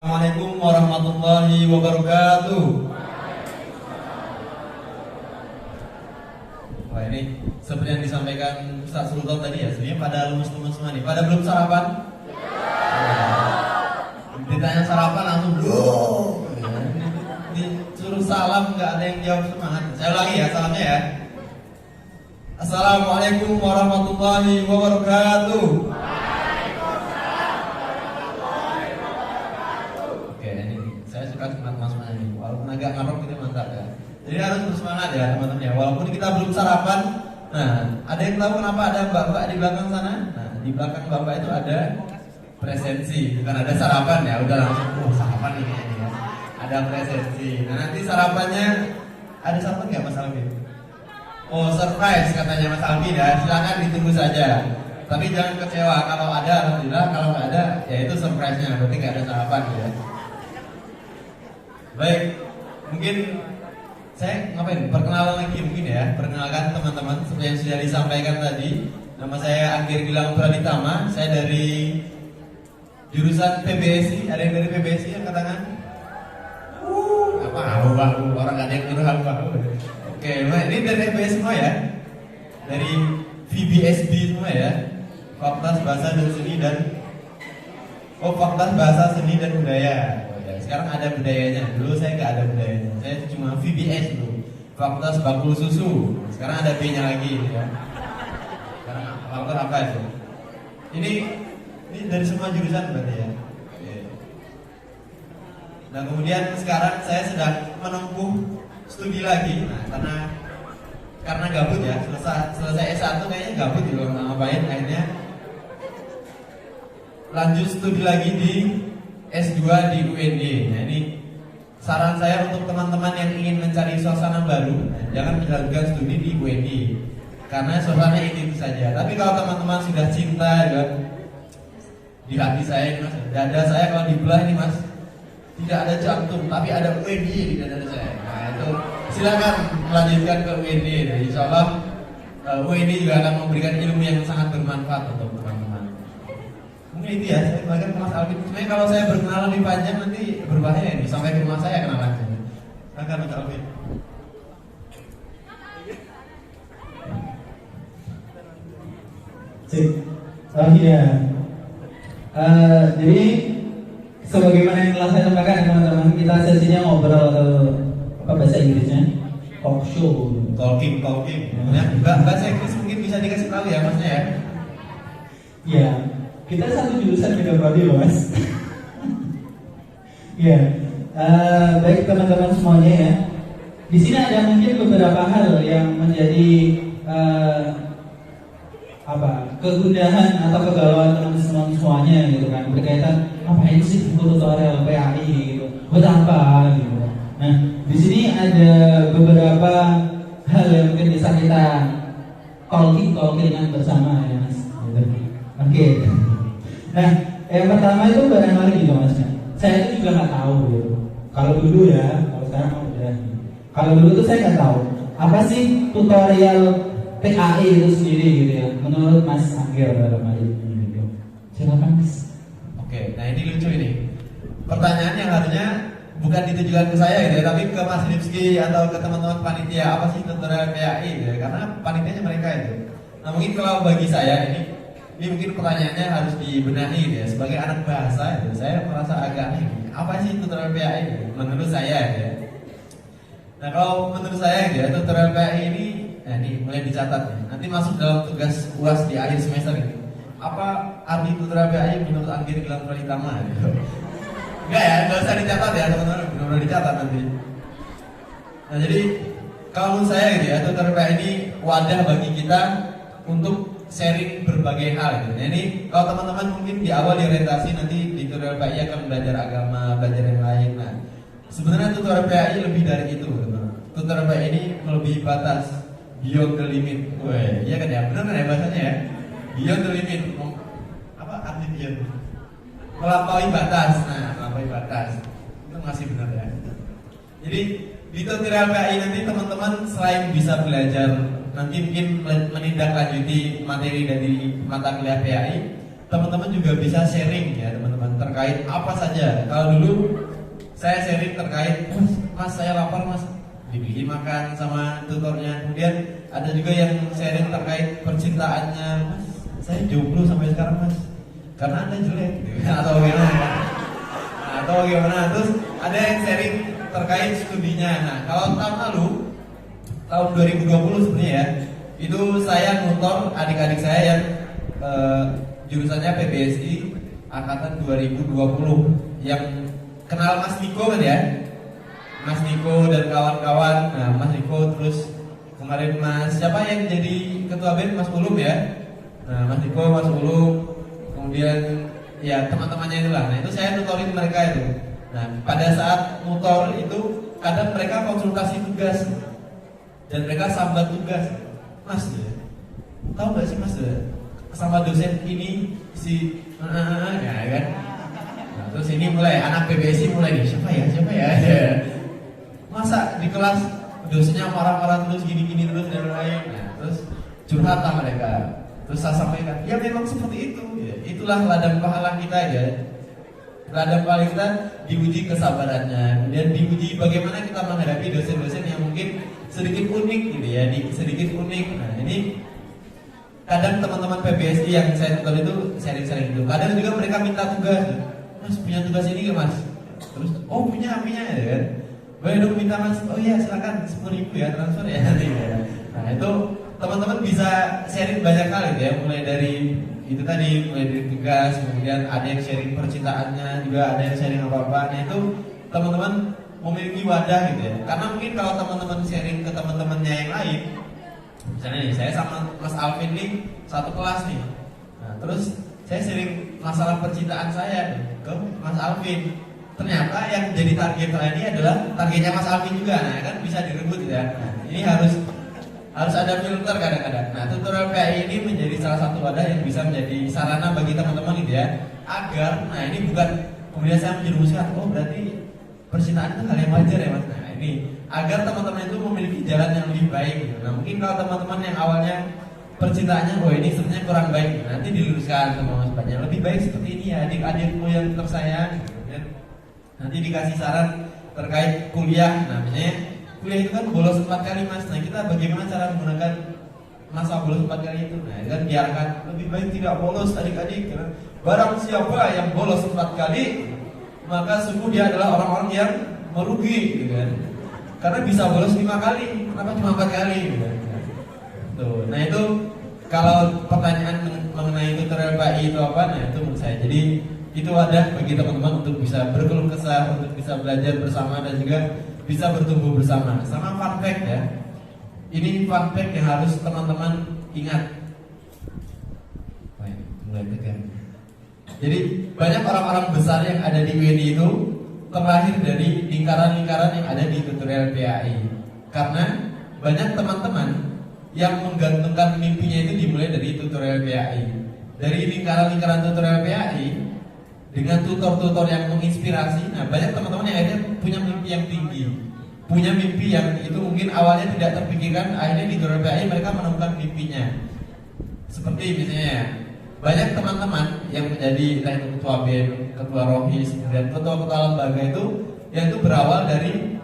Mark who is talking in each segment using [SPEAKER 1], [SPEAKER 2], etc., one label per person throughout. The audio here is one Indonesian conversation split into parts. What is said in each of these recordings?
[SPEAKER 1] Assalamualaikum warahmatullahi wabarakatuh. Wah, ini seperti yang disampaikan Ustaz Sultan tadi ya, sebenarnya pada lulus-lulus semua nih. Pada belum sarapan? Ditanya sarapan langsung belum. Disuruh salam nggak ada yang jawab semangat. Saya ulangi ya salamnya ya. Assalamualaikum warahmatullahi wabarakatuh. Saya suka semangat ini, walaupun agak ngarok gitu mantap ya. Jadi harus bersemangat ya teman-teman ya. Walaupun kita belum sarapan. Nah, ada yang tahu kenapa ada mbak-mbak di belakang sana? Nah, di belakang bapak itu ada presensi, bukan ada sarapan ya. Udah langsung, sarapan ini ya. Ada presensi. Nah, nanti sarapannya ada sarapan nggak Mas Alvin? Oh, surprise katanya Mas Alvin ya. Silakan ditunggu saja. Tapi jangan kecewa kalau ada, alhamdulillah. Kalau nggak ada, ya itu surprise-nya. Berarti nggak ada sarapan ya. Baik, mungkin saya ngapain? Perkenalan lagi mungkin ya. Perkenalkan teman-teman seperti yang sudah disampaikan tadi. Nama saya Anggir Gilang Praditama. Saya dari jurusan PBSI. Ada yang dari PBSI yang katakan? Apa? Orang nggak ada yang nyuruh apa? Oke, ini dari PBSI semua ya. Dari VBSB semua ya. Fakultas Bahasa dan Seni dan Fakultas Bahasa Seni dan Budaya. Sekarang ada budayanya, dulu saya nggak ada budayanya. Saya cuma VBS dulu, Fakultas Bakul Susu. Sekarang ada B-nya lagi ya. Sekarang fakultas apa itu? Ini dari semua jurusan berarti ya. Oke. Nah kemudian sekarang saya sedang menempuh studi lagi. Nah karena gabut ya, selesai S1 kayaknya gabut juga nggak ngapain. Akhirnya lanjut studi lagi di S2 di UND. Nah ini saran saya untuk teman-teman yang ingin mencari suasana baru, jangan menjalankan studi di UND karena suasana itu saja. Tapi kalau teman-teman sudah cinta ya, di hati saya ini mas, dada saya kalau dibelah ini mas, tidak ada jantung tapi ada UND di dada saya. Nah itu silakan melanjutkan ke UND. Insya Allah UND juga akan memberikan ilmu yang sangat bermanfaat untuk teman-teman. Mungkin itu ya, saya kembalikan ke Mas Alvin. Sebenarnya kalau saya berkenalan lebih panjang nanti berbahaya ini. Sampai ke rumah saya kenalannya. Silakan Mas Alvin.
[SPEAKER 2] Sip. Ya. Jadi sebagaimana yang telah saya sampaikan teman-teman, kita sesinya ngobrol atau apa bahasa Inggrisnya? Talk show.
[SPEAKER 1] Talking. Ya, bahasa Inggris mungkin bisa dikasih tahu ya Masnya ya.
[SPEAKER 2] Ya. Kita satu jurusan beda prodi loh mas. Ya, baik teman-teman semuanya ya. Di sini ada mungkin beberapa hal yang menjadi kegundahan atau kegalauan teman-teman semuanya gitu kan, berkaitan apa itu sih tutorial PAI gitu, buat apa gitu. Nah, di sini ada beberapa hal yang mungkin bisa kita talking bersama ya mas. Gitu. Oke. Nah, yang pertama itu barangkali gitu mas. Saya itu juga nggak tahu gitu. Kalau dulu ya, kalau sekarang udah. Kalau dulu tuh saya nggak tahu apa sih tutorial PAI itu sendiri gitu ya. Menurut Mas Anggir dalam hal ini gitu. Silakan mas.
[SPEAKER 1] Oke, nah ini lucu ini. Pertanyaan yang harusnya bukan ditujukan ke saya gitu ya, tapi ke Mas Rifki atau ke teman-teman panitia. Apa sih tutorial PAI gitu ya? Karena panitianya mereka itu. Nah mungkin kalau bagi saya ini mungkin pertanyaannya harus dibenahi gitu ya. Sebagai anak bahasa gitu, saya merasa agak aneh. Apa sih tutorial PAI gitu? Menurut saya gitu ya. Nah kalau menurut saya gitu ya, tutorial PAI ini mulai dicatat ya. Nanti masuk dalam tugas UAS di akhir semester gitu. Apa arti tutorial PAI menurut Anggir Gilang Praditama gitu? Enggak ya, enggak usah dicatat ya teman-teman. Benar-benar dicatat nanti. Nah jadi kalau menurut saya gitu ya, tutorial PAI ini wadah bagi kita untuk sharing berbagai hal gitu. Nah ini kalau teman-teman mungkin di awal di orientasi nanti di tutorial PAI akan belajar agama, belajar yang lain. Nah sebenarnya tutorial PAI lebih dari itu teman-teman. Tutorial PAI ini melebihi batas, beyond the limit. Wah, iya kan ya, benar kan ya bahasanya ya? Beyond the limit. Apa arti beyond? Melampaui batas. Nah melampaui batas itu masih benar ya. Jadi di tutorial PAI nanti teman-teman selain bisa belajar nanti mungkin menindaklanjuti materi dari mata kuliah PAI, teman-teman juga bisa sharing ya teman-teman terkait apa saja. Kalau dulu saya sharing terkait, mas saya lapar mas, dibeli makan sama tutornya. Kemudian ada juga yang sharing terkait percintaannya, mas saya jomblo sampai sekarang mas, karena anda jelek gitu. Atau gimana? Atau gimana? Terus ada yang sharing terkait studinya. Nah kalau tahun lalu, tahun 2020 sebenarnya ya, itu saya nutor adik-adik saya yang jurusannya PBSI angkatan 2020 yang kenal Mas Niko kan ya, Mas Niko dan kawan-kawan. Nah Mas Niko, terus kemarin Mas siapa yang jadi ketua BEM, Mas Ulum ya. Nah Mas Niko, Mas Ulum, kemudian ya teman-temannya itulah. Nah itu saya nutorin mereka itu. Nah pada saat nutor itu kadang mereka konsultasi tugas dan mereka sambat tugas. Mas ya, tahu gak sih mas ya, sama dosen ini si ya kan. Nah, terus ini mulai anak PBSI mulai nih siapa ya masa di kelas dosennya marah-marah terus gini-gini terus dan lain. Nah, terus curhat lah mereka. Terus saya sampaikan, ya memang seperti itu ya. Itulah ladang pahala kita ya. Ladang pahala kita diuji kesabarannya, kemudian diuji bagaimana kita menghadapi dosen-dosen yang mungkin sedikit unik gitu ya, sedikit unik. Nah ini kadang teman-teman PBSI yang saya tutor itu sharing-sharing gitu. Kadang juga mereka minta tugas, mas punya tugas ini gak mas? Terus oh punya ya kan. Boleh dong minta mas? Oh iya silakan 10.000 ya transfer ya nanti ya. Nah itu teman-teman bisa sharing banyak hal gitu ya, mulai dari itu tadi, mulai dari tugas, kemudian ada yang sharing percintaannya, juga ada yang sharing apa-apa. Nah itu teman-teman memiliki wadah gitu ya. Karena mungkin kalau teman-teman sharing ke teman-temannya yang lain, misalnya nih saya sama Mas Alvin nih satu kelas nih. Nah, terus saya sharing masalah percintaan saya ke Mas Alvin. Ternyata yang jadi target saya ini adalah targetnya Mas Alvin juga. Nah, kan bisa direbut gitu ya. Nah, ini harus ada filter kadang-kadang. Nah, tutorial PAI ini menjadi salah satu wadah yang bisa menjadi sarana bagi teman-teman gitu ya. Agar, nah ini bukan kemudian saya menjerumuskan, oh berarti percintaan itu hal yang wajar ya mas. Nah ini agar teman-teman itu memiliki jalan yang lebih baik gitu. Nah mungkin kalau teman-teman yang awalnya percintaannya, oh ini sebenarnya kurang baik, nanti diluruskan sama mas Banyak. Lebih baik seperti ini ya adik-adikmu yang tersayang gitu. Dan nanti dikasih saran terkait kuliah. Nah misalnya kuliah itu kan bolos 4 kali mas. Nah kita bagaimana cara menggunakan masa bolos 4 kali itu? Nah itu kan biarkan lebih baik tidak bolos adik-adik. Karena barang siapa yang bolos 4 kali, maka sungguh dia adalah orang-orang yang merugi gitu kan. Karena bisa bolos 5 kali, kenapa cuma 4 kali gitu kan. Tuh. Nah itu kalau pertanyaan mengenai tutorial PAI itu apa, nah itu menurut saya. Jadi itu wadah bagi teman-teman untuk bisa berkeluh kesah, untuk bisa belajar bersama dan juga bisa bertumbuh bersama. Sama fun fact ya. Ini fun fact yang harus teman-teman ingat. Mulai tegang. Jadi banyak orang-orang besar yang ada di WNI itu terlahir dari lingkaran-lingkaran yang ada di tutorial PAI. Karena banyak teman-teman yang menggantungkan mimpinya itu dimulai dari tutorial PAI. Dari lingkaran-lingkaran tutorial PAI dengan tutor-tutor yang menginspirasi. Nah banyak teman-teman yang akhirnya punya mimpi yang tinggi, punya mimpi yang itu mungkin awalnya tidak terpikirkan. Akhirnya di tutorial PAI mereka menemukan mimpinya. Seperti misalnya banyak teman-teman yang menjadi ketua BEM, ketua Rohis, dan ketua-ketua lembaga itu yang itu berawal dari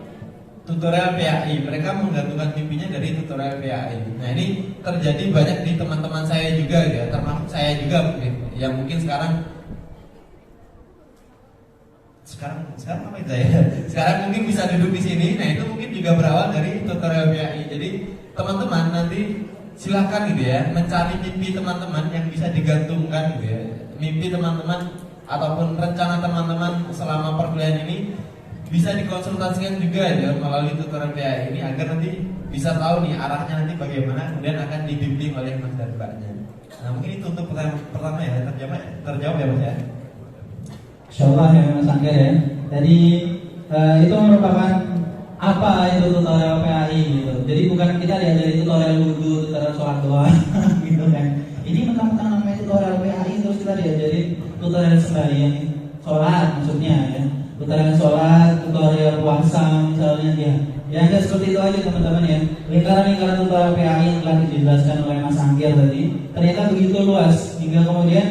[SPEAKER 1] tutorial PAI. Mereka menggantungkan mimpinya dari tutorial PAI. Nah ini terjadi banyak di teman-teman saya juga ya, termasuk saya juga mungkin, yang mungkin sekarang apa itu ya? Sekarang mungkin bisa duduk di sini. Nah itu mungkin juga berawal dari tutorial PAI. Jadi teman-teman nanti silahkan gitu ya, mencari mimpi teman-teman yang bisa digantungkan gitu ya. Mimpi teman-teman ataupun rencana teman-teman selama perkuliahan ini bisa dikonsultasikan juga ya melalui tutorial PAI ini agar nanti bisa tahu nih arahnya nanti bagaimana, kemudian akan dibimbing oleh mas dan mbaknya. Nah mungkin itu untuk pertanyaan pertama ya, terjawab ya mas ya.
[SPEAKER 2] Insyaallah ya Mas Angger ya. Jadi itu merupakan apa itu tutorial PAI gitu. Jadi bukan kita lihat dari tutorial wudhu, tutorial sholat doang gitu kan. Ini mentang-mentang namanya tutorial PAI terus kita lihat jadi tutorial sembahyang, sholat maksudnya ya. Tutorial sholat, tutorial puasa misalnya ya. Ya enggak seperti itu aja teman-teman ya. Lingkaran-lingkaran tutorial PAI yang telah dijelaskan oleh Mas Angger tadi ternyata begitu luas hingga kemudian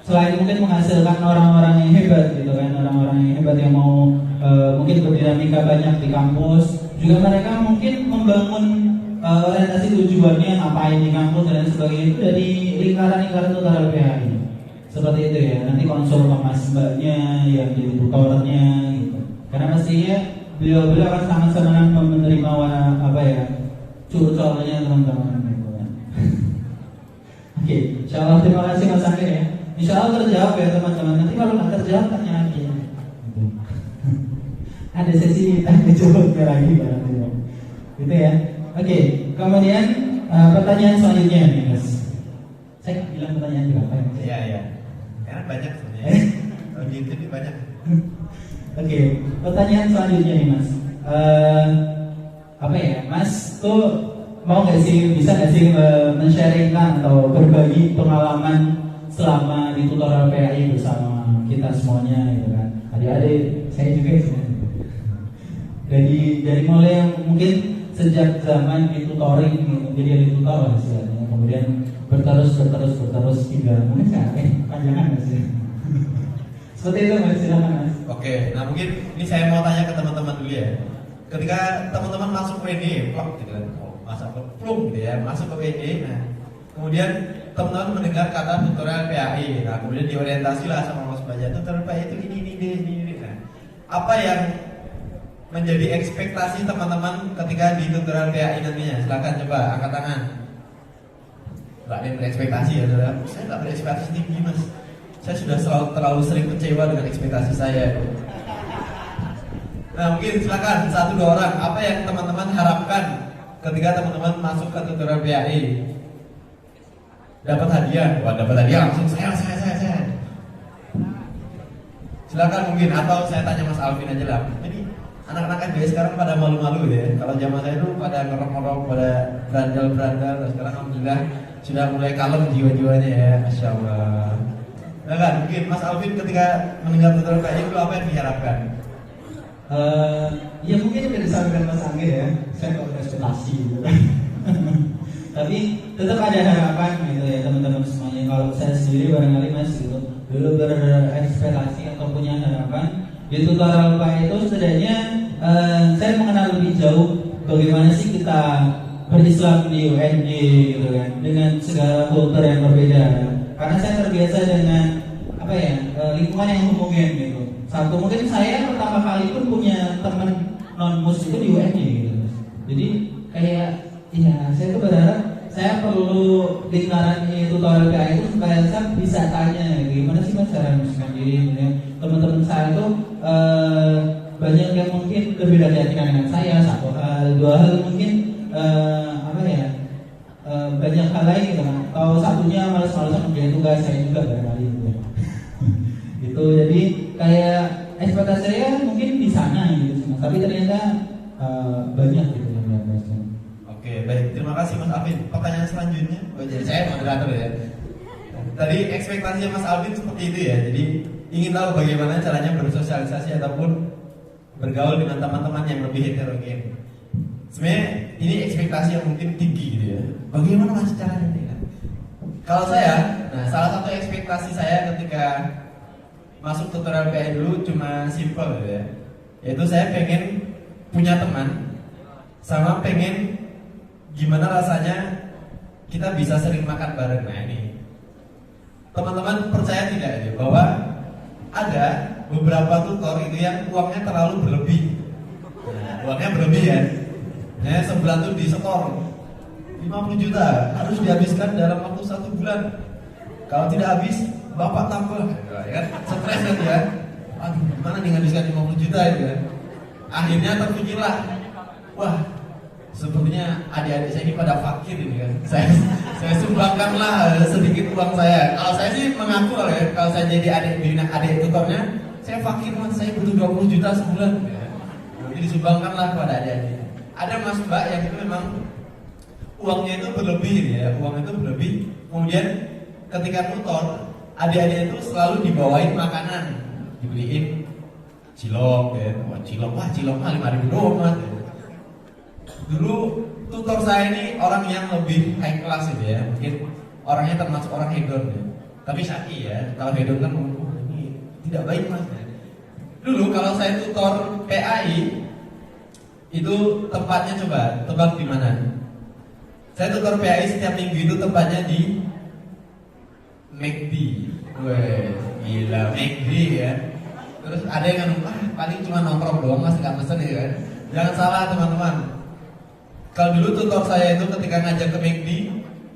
[SPEAKER 2] selain mungkin menghasilkan orang-orang yang hebat gitu kan, orang-orang yang hebat yang mau mungkin berdinamika banyak di kampus, juga mereka mungkin membangun orientasi tujuannya ngapain di kampus dan sebagainya itu dari lingkaran-lingkaran tutorial PHI. Seperti itu ya, nanti konsul sama mas mbaknya yang jadi tutornya gitu. Karena pastinya beliau-beliau akan sangat senang menerima apa ya, curcolnya teman-teman gitu kan. Oke, insyaallah terima kasih Mas Angger ya. Insyaallah terjawab ya teman-teman. Nanti kalau nggak terjawab tanya lagi ya. Ada sesi tanya jawabnya lagi barangkali. Gitu ya. Oke, kemudian pertanyaan selanjutnya nih Mas. Saya nggak bilang pertanyaan berapa ya?
[SPEAKER 1] Iya. Karena banyak sebenarnya. Kalau di YouTube banyak.
[SPEAKER 2] Oke, pertanyaan selanjutnya nih Mas. Apa ya, Mas tuh mau nggak sih, bisa nggak sih men-sharingkan atau berbagi pengalaman selama di tutorial PHI bersama kita semuanya gitu kan? Adik-adik, saya juga sebenarnya. Dari mulai yang mungkin sejak zaman di tutoring gitu, jadi ada tutor lah istilahnya, kemudian berterus hingga mungkin sekarang panjangan nggak sih? Seperti itu Mas, silakan Mas.
[SPEAKER 1] Oke, nah mungkin ini saya mau tanya ke teman-teman dulu ya. Ketika teman-teman masuk ke WD, plok gitu kan, masuk ke plung gitu ya, masuk ke WD, nah kemudian teman-teman mendengar kata tutorial PHI, nah kemudian diorientasi lah sama Mas Baja, tutorial PHI itu ini. Nah, apa yang menjadi ekspektasi teman-teman ketika di tutorial PHI nantinya? Silakan coba angkat tangan. Nggak ada yang berekspektasi ya saudara? Saya nggak berekspektasi tinggi Mas. Saya sudah terlalu sering kecewa dengan ekspektasi saya. Nah mungkin silakan 1-2 orang, apa yang teman-teman harapkan ketika teman-teman masuk ke tutorial PHI? Dapat hadiah? Wah dapat hadiah langsung saya. Silakan mungkin, atau saya tanya Mas Alvin aja lah. Jadi anak-anak FBS sekarang pada malu-malu ya. Kalau zaman saya dulu pada ngerok-ngerok, pada berandal. Sekarang alhamdulillah sudah mulai kalem jiwa-jiwanya ya, Masya Allah. Nah kan, mungkin Mas Alvin ketika mendengar tutorial PHI itu apa yang diharapkan?
[SPEAKER 2] Ya mungkin yang disampaikan Mas Angger ya, saya nggak berekspektasi gitu. Tapi tetap ada harapan gitu ya teman-teman semuanya. Kalau saya sendiri barangkali Mas gitu, dulu berekspektasi atau punya harapan di tutorial PHI itu setidaknya saya mengenal lebih jauh bagaimana sih kita berislam di UNJ gitu kan, dengan segala kultur yang berbeda. Karena saya terbiasa dengan apa ya, lingkungan yang homogen gitu. Satu, mungkin saya pertama kali pun punya teman non-mus itu di UNJ gitu. Jadi kayak ya saya tuh berharap saya perlu lingkaran tutorial PHI itu supaya saya bisa tanya gimana sih Mas cara memusnahkan diri gitu. Teman-teman saya tuh banyak yang mungkin berbeda keyakinan dengan saya, 1 hal, 2 hal mungkin apa ya, banyak hal lain gitu kan. Kalau satunya malas-malasan mengerjakan tugas, saya juga barangkali gitu. Itu jadi kayak ekspektasi saya mungkin di sana gitu, tapi ternyata banyak gitu yang dilakukan.
[SPEAKER 1] Oke, baik. Terima kasih Mas Alvin. Pertanyaan selanjutnya, jadi saya moderator ya. Tadi ekspektasinya Mas Alvin seperti itu ya. Jadi ingin tahu bagaimana caranya bersosialisasi ataupun bergaul dengan teman-teman yang lebih heterogen. Sebenarnya ini ekspektasi yang mungkin tinggi gitu ya. Bagaimana Mas caranya ini kan? Kalau saya, nah salah satu ekspektasi saya ketika masuk tutorial PHI dulu cuma simple gitu ya. Yaitu saya pengen punya teman, sama pengen gimana rasanya kita bisa sering makan bareng. Nah ini teman-teman percaya tidak ya bahwa ada beberapa tutor itu yang uangnya terlalu berlebih. Nah, uangnya berlebih ya. Nah, sebulan tuh disetor 50 juta harus dihabiskan dalam waktu 1 bulan. Kalau tidak habis, bapak tambah, ya kan? Stres kan ya. Aduh, gimana nih nghabiskan 50 juta itu kan? Akhirnya terpikirlah, wah, sepertinya adik-adik saya ini pada fakir ini kan. Saya sumbangkanlah sedikit uang saya. Kalau saya sih mengaku ya, kalau saya jadi adik tutornya, saya fakir mas, saya butuh 20 juta sebulan. Jadi disumbangkanlah kepada adik-adik. Ada mas mbak yang itu memang uangnya itu berlebih ya, uang itu berlebih. Kemudian ketika tutor, adik-adik itu selalu dibawain makanan, dibeliin cilok ya, cilok mah 5.000 doang mas. Dulu tutor saya ini orang yang lebih high class gitu ya, mungkin orangnya termasuk orang hedon ya. Tapi syaki ya, kalau hidup kan ini tidak baik mas. Dulu kalau saya tutor PAI itu tempatnya coba tebak di mana? Saya tutor PAI setiap minggu itu tempatnya di McD. Weh, gila McD ya. Terus ada yang paling cuma nongkrong doang mas, nggak mesen ya kan? Jangan salah teman-teman. Kalau dulu tutor saya itu ketika ngajak ke McD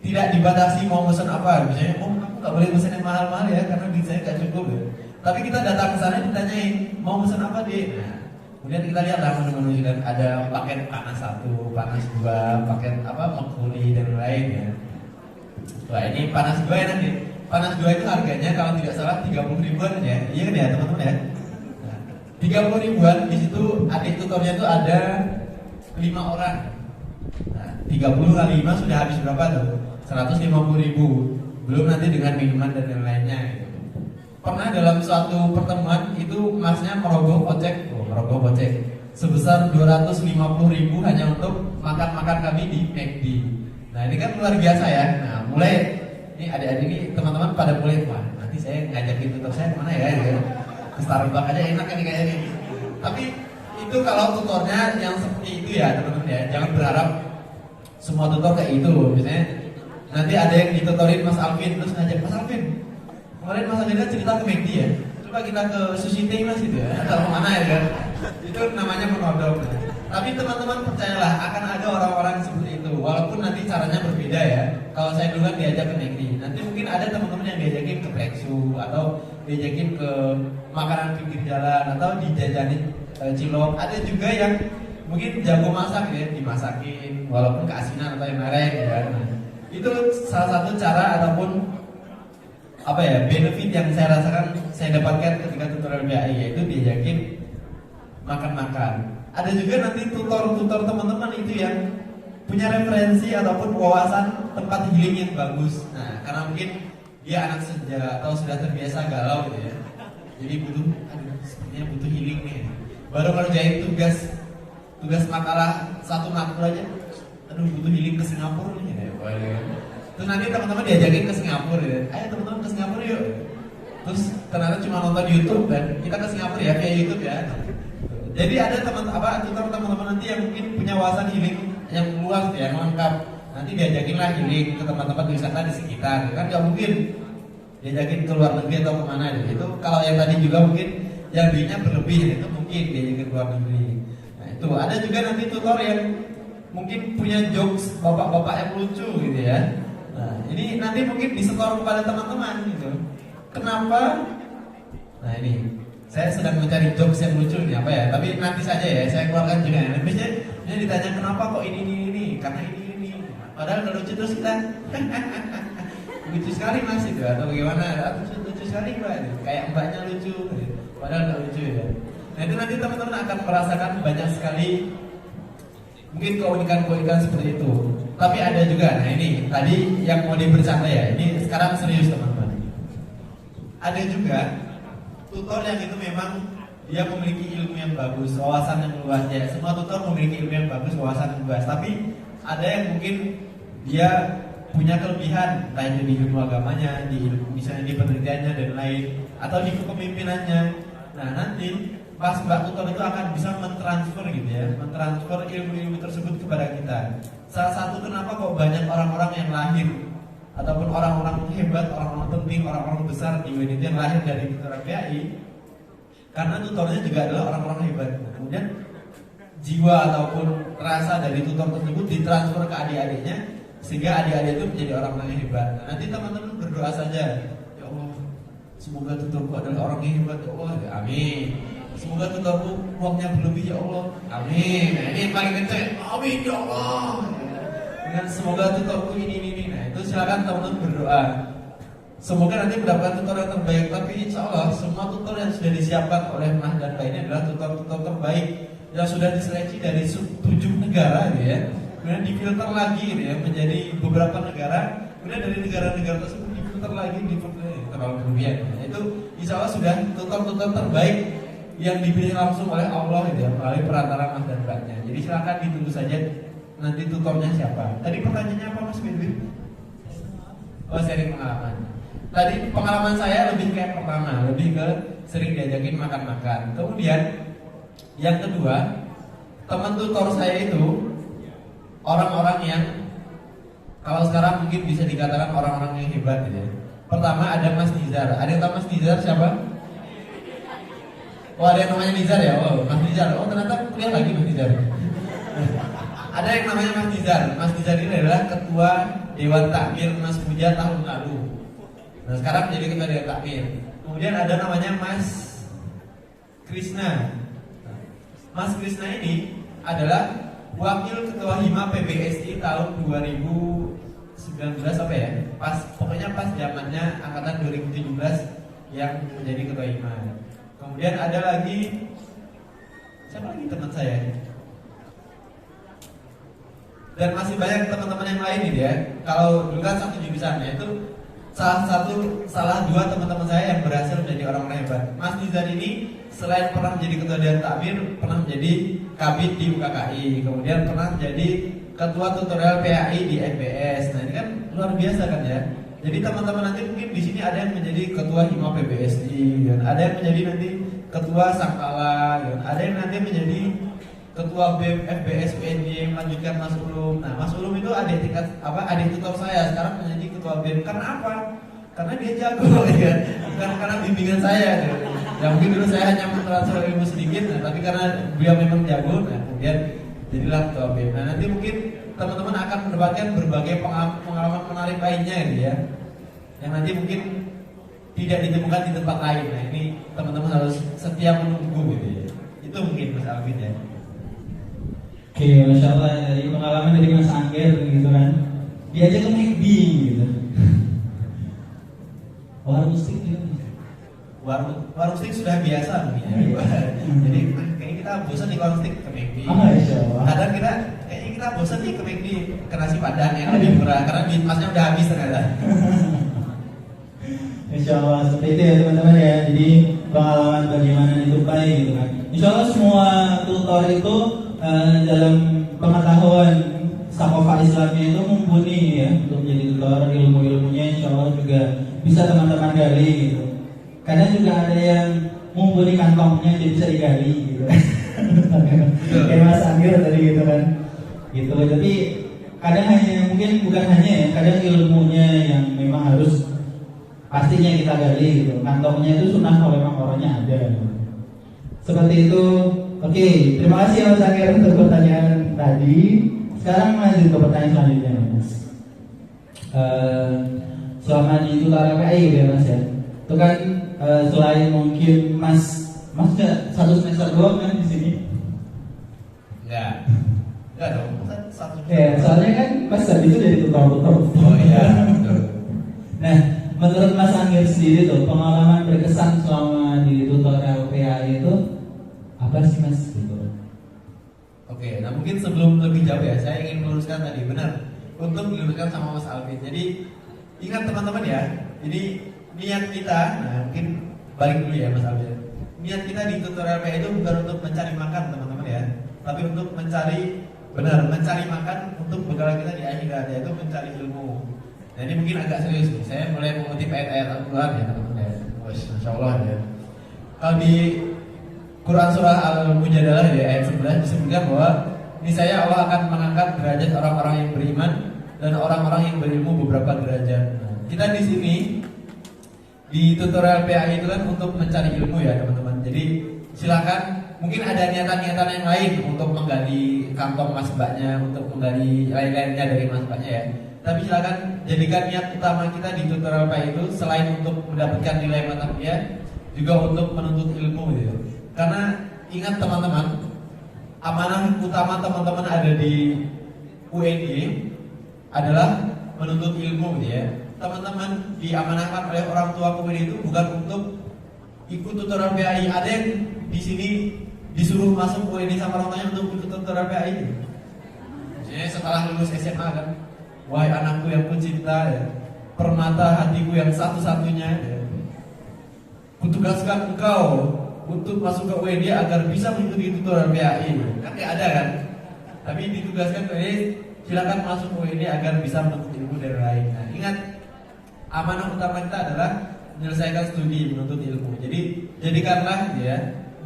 [SPEAKER 1] tidak dibatasi mau mesen apa, misalnya kamu nggak boleh mesen yang mahal-mahal ya karena duit saya nggak cukup ya. Tapi kita datang ke sana ditanyain mau mesen apa deh. Nah, kemudian kita lihat lah menu-menu dan ada paket panas 1, panas 2, paket apa makuli dan lain ya. Wah ini panas 2 enak nih. Panas 2 itu harganya kalau tidak salah 30 ribuan ya. Iya kan ya teman-teman ya. Nah, 30 ribuan di situ adik tutornya itu ada 5 orang. Nah, 30 kali 5 sudah habis berapa tuh? 150 ribu. Belum nanti dengan minuman dan lain-lainnya gitu. Pernah dalam suatu pertemuan itu masnya merogoh kocek sebesar 250 ribu hanya untuk makan-makan kami di McD. Nah ini kan luar biasa ya. Nah mulai ini adik-adik ini teman-teman pada mulai wah nanti saya ngajakin tutor saya kemana ya gitu. Ke Starbucks aja enak kan kayaknya. Tapi itu kalau tutornya yang seperti itu ya teman-teman ya. Jangan berharap semua tutor kayak itu. Misalnya nanti ada yang ditutorin Mas Alvin terus ngajak Mas Alvin. Kemarin Mas Alvin cerita ke McD ya. Coba kita ke Sushi Tei mas gitu ya. Atau kemana ya kan? Itu namanya menodong. Tapi teman-teman percayalah akan ada orang-orang seperti itu. Walaupun nanti caranya berbeda ya. Kalau saya dulu kan diajak ke McD. Nanti mungkin ada teman-teman yang diajakin ke Plexu atau diajakin ke makanan pinggir jalan atau dijajanin cilok. Ada juga yang mungkin jago masak ya, dimasakin walaupun keasinan atau yang lain ya. Nah, itu salah satu cara ataupun apa ya benefit yang saya rasakan saya dapatkan ketika tutorial BAI yaitu diajakin makan-makan. Ada juga nanti tutor-tutor teman-teman itu yang punya referensi ataupun wawasan tempat healing yang bagus. Nah, karena mungkin dia anak senja atau sudah terbiasa galau gitu ya. Jadi sepertinya butuh healing nih. Baru ngerjain tugas makalah satu makro aja. Aduh butuh healing ke Singapura nih ya. Terus nanti teman-teman diajakin ke Singapura ya. Ayo teman-teman ke Singapura yuk. Terus ternyata cuma nonton YouTube dan kita ke Singapura ya via YouTube ya. Jadi ada teman-teman nanti yang mungkin punya wawasan healing yang luas ya, yang lengkap. Nanti diajakinlah healing ke tempat-tempat wisata di sekitar. Kan nggak mungkin diajakin ke luar negeri atau kemana gitu. Itu kalau yang tadi juga mungkin yang duitnya berlebih itu mungkin diajakin ke luar negeri. Nah itu ada juga nanti tutor yang mungkin punya jokes bapak-bapak yang lucu gitu ya. Nah, ini nanti mungkin disetor kepada teman-teman gitu. Kenapa? Nah ini, saya sedang mencari jokes yang lucu ini apa ya? Tapi nanti saja ya, saya keluarkan juga. Biasanya dia ditanya kenapa kok ini, karena ini. Padahal kalau lucu terus kita lucu sekali mas itu atau bagaimana? Lucu sekali mbak, kayak mbaknya lucu. Padahal nggak lucu ya. Nah itu nanti teman-teman akan merasakan banyak sekali mungkin keunikan-keunikan seperti itu. Tapi ada juga, nah ini tadi yang mau bercanda ya, ini sekarang serius teman-teman. Ada juga tutor yang itu memang dia memiliki ilmu yang bagus, wawasan yang luas ya. Semua tutor memiliki ilmu yang bagus, wawasan yang luas. Tapi ada yang mungkin dia punya kelebihan, entah itu di ilmu agamanya, misalnya di penelitiannya dan lain, atau di kepemimpinannya. Nah nanti pas mbak tutor itu akan bisa mentransfer gitu ya, mentransfer ilmu-ilmu tersebut kepada kita. Salah satu kenapa kok banyak orang-orang yang lahir ataupun orang-orang hebat, orang-orang penting, orang-orang besar di UIN yang lahir dari tutoran BAI, karena tutornya juga adalah orang-orang hebat. Kemudian jiwa ataupun rasa dari tutor tersebut ditransfer ke adik-adiknya sehingga adik-adik itu menjadi orang-orang yang hebat. Nah, nanti teman-teman berdoa saja, ya Allah, semoga tutorku adalah orang yang hebat ya Allah, ya, amin. Semoga tutorku uangnya berlebih ya Allah, amin. Nah, ini yang paling kenceng, amin ya Allah. Dan semoga tutorku ini. Nah itu silakan teman-teman berdoa. Semoga nanti mendapatkan tutor yang terbaik. Tapi insya Allah semua tutor yang sudah disiapkan oleh Mah dan Pak ini adalah tutor-tutor terbaik yang sudah diseleksi dari 7 negara gitu ya. Kemudian difilter lagi gitu ya menjadi beberapa negara. Kemudian dari negara-negara tersebut difilter lagi terlalu berlebihan. Nah, itu insya Allah sudah tutor-tutor terbaik yang dipilih langsung oleh Allah gitu ya, melalui perantara Mas dan Mbaknya. Jadi silakan ditunggu saja nanti tutornya siapa. Tadi pertanyaannya apa Mas Bedwi? Oh sharing pengalaman. tadi pengalaman saya lebih kayak pertama, lebih ke sering diajakin makan-makan. Kemudian yang kedua, teman tutor saya itu orang-orang yang kalau sekarang mungkin bisa dikatakan orang-orang yang hebat gitu ya. Pertama ada Mas Nizar. Ada yang tahu Mas Nizar siapa? Oh, ada yang namanya Nizar ya? Oh, Mas Nizar. Oh, ternyata kuliah lagi Mas Nizar. Ada yang namanya Mas Nizar. Mas Nizar ini adalah ketua Dewan Takmir Mas Puja tahun lalu. Nah, sekarang menjadi ketua Dewan Takmir. Kemudian ada namanya Mas Krisna. Mas Krisna ini adalah wakil ketua Hima PBSI tahun 2019 apa ya? Pokoknya pas zamannya angkatan 2017 yang menjadi ketua Hima. Kemudian ada lagi siapa lagi teman saya? Dan masih banyak teman-teman yang lain gitu ya. Kalau dulu kan satu jurusan ya, itu salah dua teman-teman saya yang berhasil menjadi orang-orang hebat. Mas Nizar ini selain pernah menjadi ketua Dewan Takmir, pernah menjadi kabid di UKKI, kemudian pernah menjadi ketua tutorial PAI di FBS. Nah ini kan luar biasa kan ya. Jadi teman-teman nanti mungkin di sini ada yang menjadi ketua Hima PBSI, dan ada yang menjadi nanti ketua Sangkala, dan ada yang nanti menjadi ketua BEM FBS UNY melanjutkan Mas Ulum. Nah Mas Ulum itu adik tutor saya sekarang menjadi ketua BEM. Karena apa? Karena dia jago ya. Bukan karena bimbingan saya ya. Ya mungkin dulu saya hanya mentransfer ilmu sedikit, nah, tapi karena beliau memang jago, nah kemudian jadilah ketua BEM. Nah nanti mungkin teman-teman akan mendapatkan berbagai pengalaman menarik lainnya gitu ya, yang nanti mungkin tidak ditemukan di tempat lain. Nah ini teman-teman harus setia menunggu gitu ya. Itu mungkin Mas Alvin ya.
[SPEAKER 2] Oke, Masya Allah, dari pengalaman dari Mas Angger gitu kan, diajak ke McD gitu. Warung steak gitu.
[SPEAKER 1] Warung steak sudah biasa mungkin ya. Jadi kayaknya kita bosan di warung steak ke McD.
[SPEAKER 2] Masya Allah.
[SPEAKER 1] Kadang kayaknya kita bosan nih ke McD ke nasi padang yang lebih murah karena duit masnya udah habis ternyata.
[SPEAKER 2] Insya Allah seperti itu ya teman-teman ya. Jadi pengalaman bagaimana itu baik gitu kan. Insya Allah semua tutor itu dalam pengetahuan sakofa Islamnya itu mumpuni ya untuk menjadi tutor. Ilmu-ilmunya insya Allah juga bisa teman-teman gali gitu. Kadang juga ada yang mumpuni kantongnya jadi bisa digali gitu. Kayak Mas Angger tadi gitu kan. Gitu. Tapi kadang hanya mungkin bukan hanya ya, kadang ilmunya yang memang harus pastinya kita gali gitu. Kantongnya itu sunnah kalau memang orangnya ada. Seperti itu. Oke, terima kasih Mas Angger untuk pertanyaan tadi. Sekarang lanjut ke pertanyaan selanjutnya Mas. Selama di tutor PAI ya Mas ya. Itu kan selain mungkin Mas nggak satu semester doang kan di sini?
[SPEAKER 1] Ya, enggak dong. Satu.
[SPEAKER 2] Ya, soalnya kan Mas tadi itu dari tutor-tutor.
[SPEAKER 1] Oh iya, betul.
[SPEAKER 2] Nah, menurut Mas Angger sendiri tuh pengalaman berkesan selama di tutorial PAI itu apa sih Mas? Gitu.
[SPEAKER 1] Oke, nah mungkin sebelum lebih jauh ya, saya ingin meluruskan tadi benar untuk diluruskan sama Mas Alvin. Jadi ingat teman-teman ya, jadi niat kita, nah mungkin balik dulu ya Mas Alvin. Niat kita di tutorial PAI itu bukan untuk mencari makan teman-teman ya, tapi untuk mencari makan untuk bekal kita di akhirat, yaitu mencari ilmu. Nah ini mungkin agak serius nih, saya mulai mengutip ayat-ayat Al-Quran ya teman-teman ya. Masya Allah ya. Kalau di Quran surah Al-Mujadalah di ayat 11 disebutkan bahwa niscaya Allah akan mengangkat derajat orang-orang yang beriman dan orang-orang yang berilmu beberapa derajat. Nah, kita di sini di tutorial PAI itu kan untuk mencari ilmu ya teman-teman. Jadi silakan, mungkin ada niatan-niatan yang lain untuk menggali kantong mas mbaknya, untuk menggali lain-lainnya dari mas mbaknya ya. Tapi silakan jadikan niat utama kita di tutorial PAI itu selain untuk mendapatkan nilai mata kuliah, juga untuk menuntut ilmu gitu. Karena ingat teman-teman, amanah utama teman-teman ada di UNY adalah menuntut ilmu gitu ya. Teman-teman diamanahkan oleh orang tua UNY itu bukan untuk ikut tutorial PAI. Ada yang di sini disuruh masuk UNY sama orang tuanya untuk ikut tutorial PAI. Jadi setelah lulus SMA kan, wahai anakku yang kucinta ya, permata hatiku yang satu-satunya ya, kutugaskan engkau untuk masuk ke UNY agar bisa mengikuti tutorial PAI. Kan tidak ada kan? Tapi ditugaskan ke UNY, silakan masuk ke UNY agar bisa menuntut ilmu dari lain. Nah, ingat, amanah utama kita adalah menyelesaikan studi, menuntut ilmu. Jadi jadikanlah ya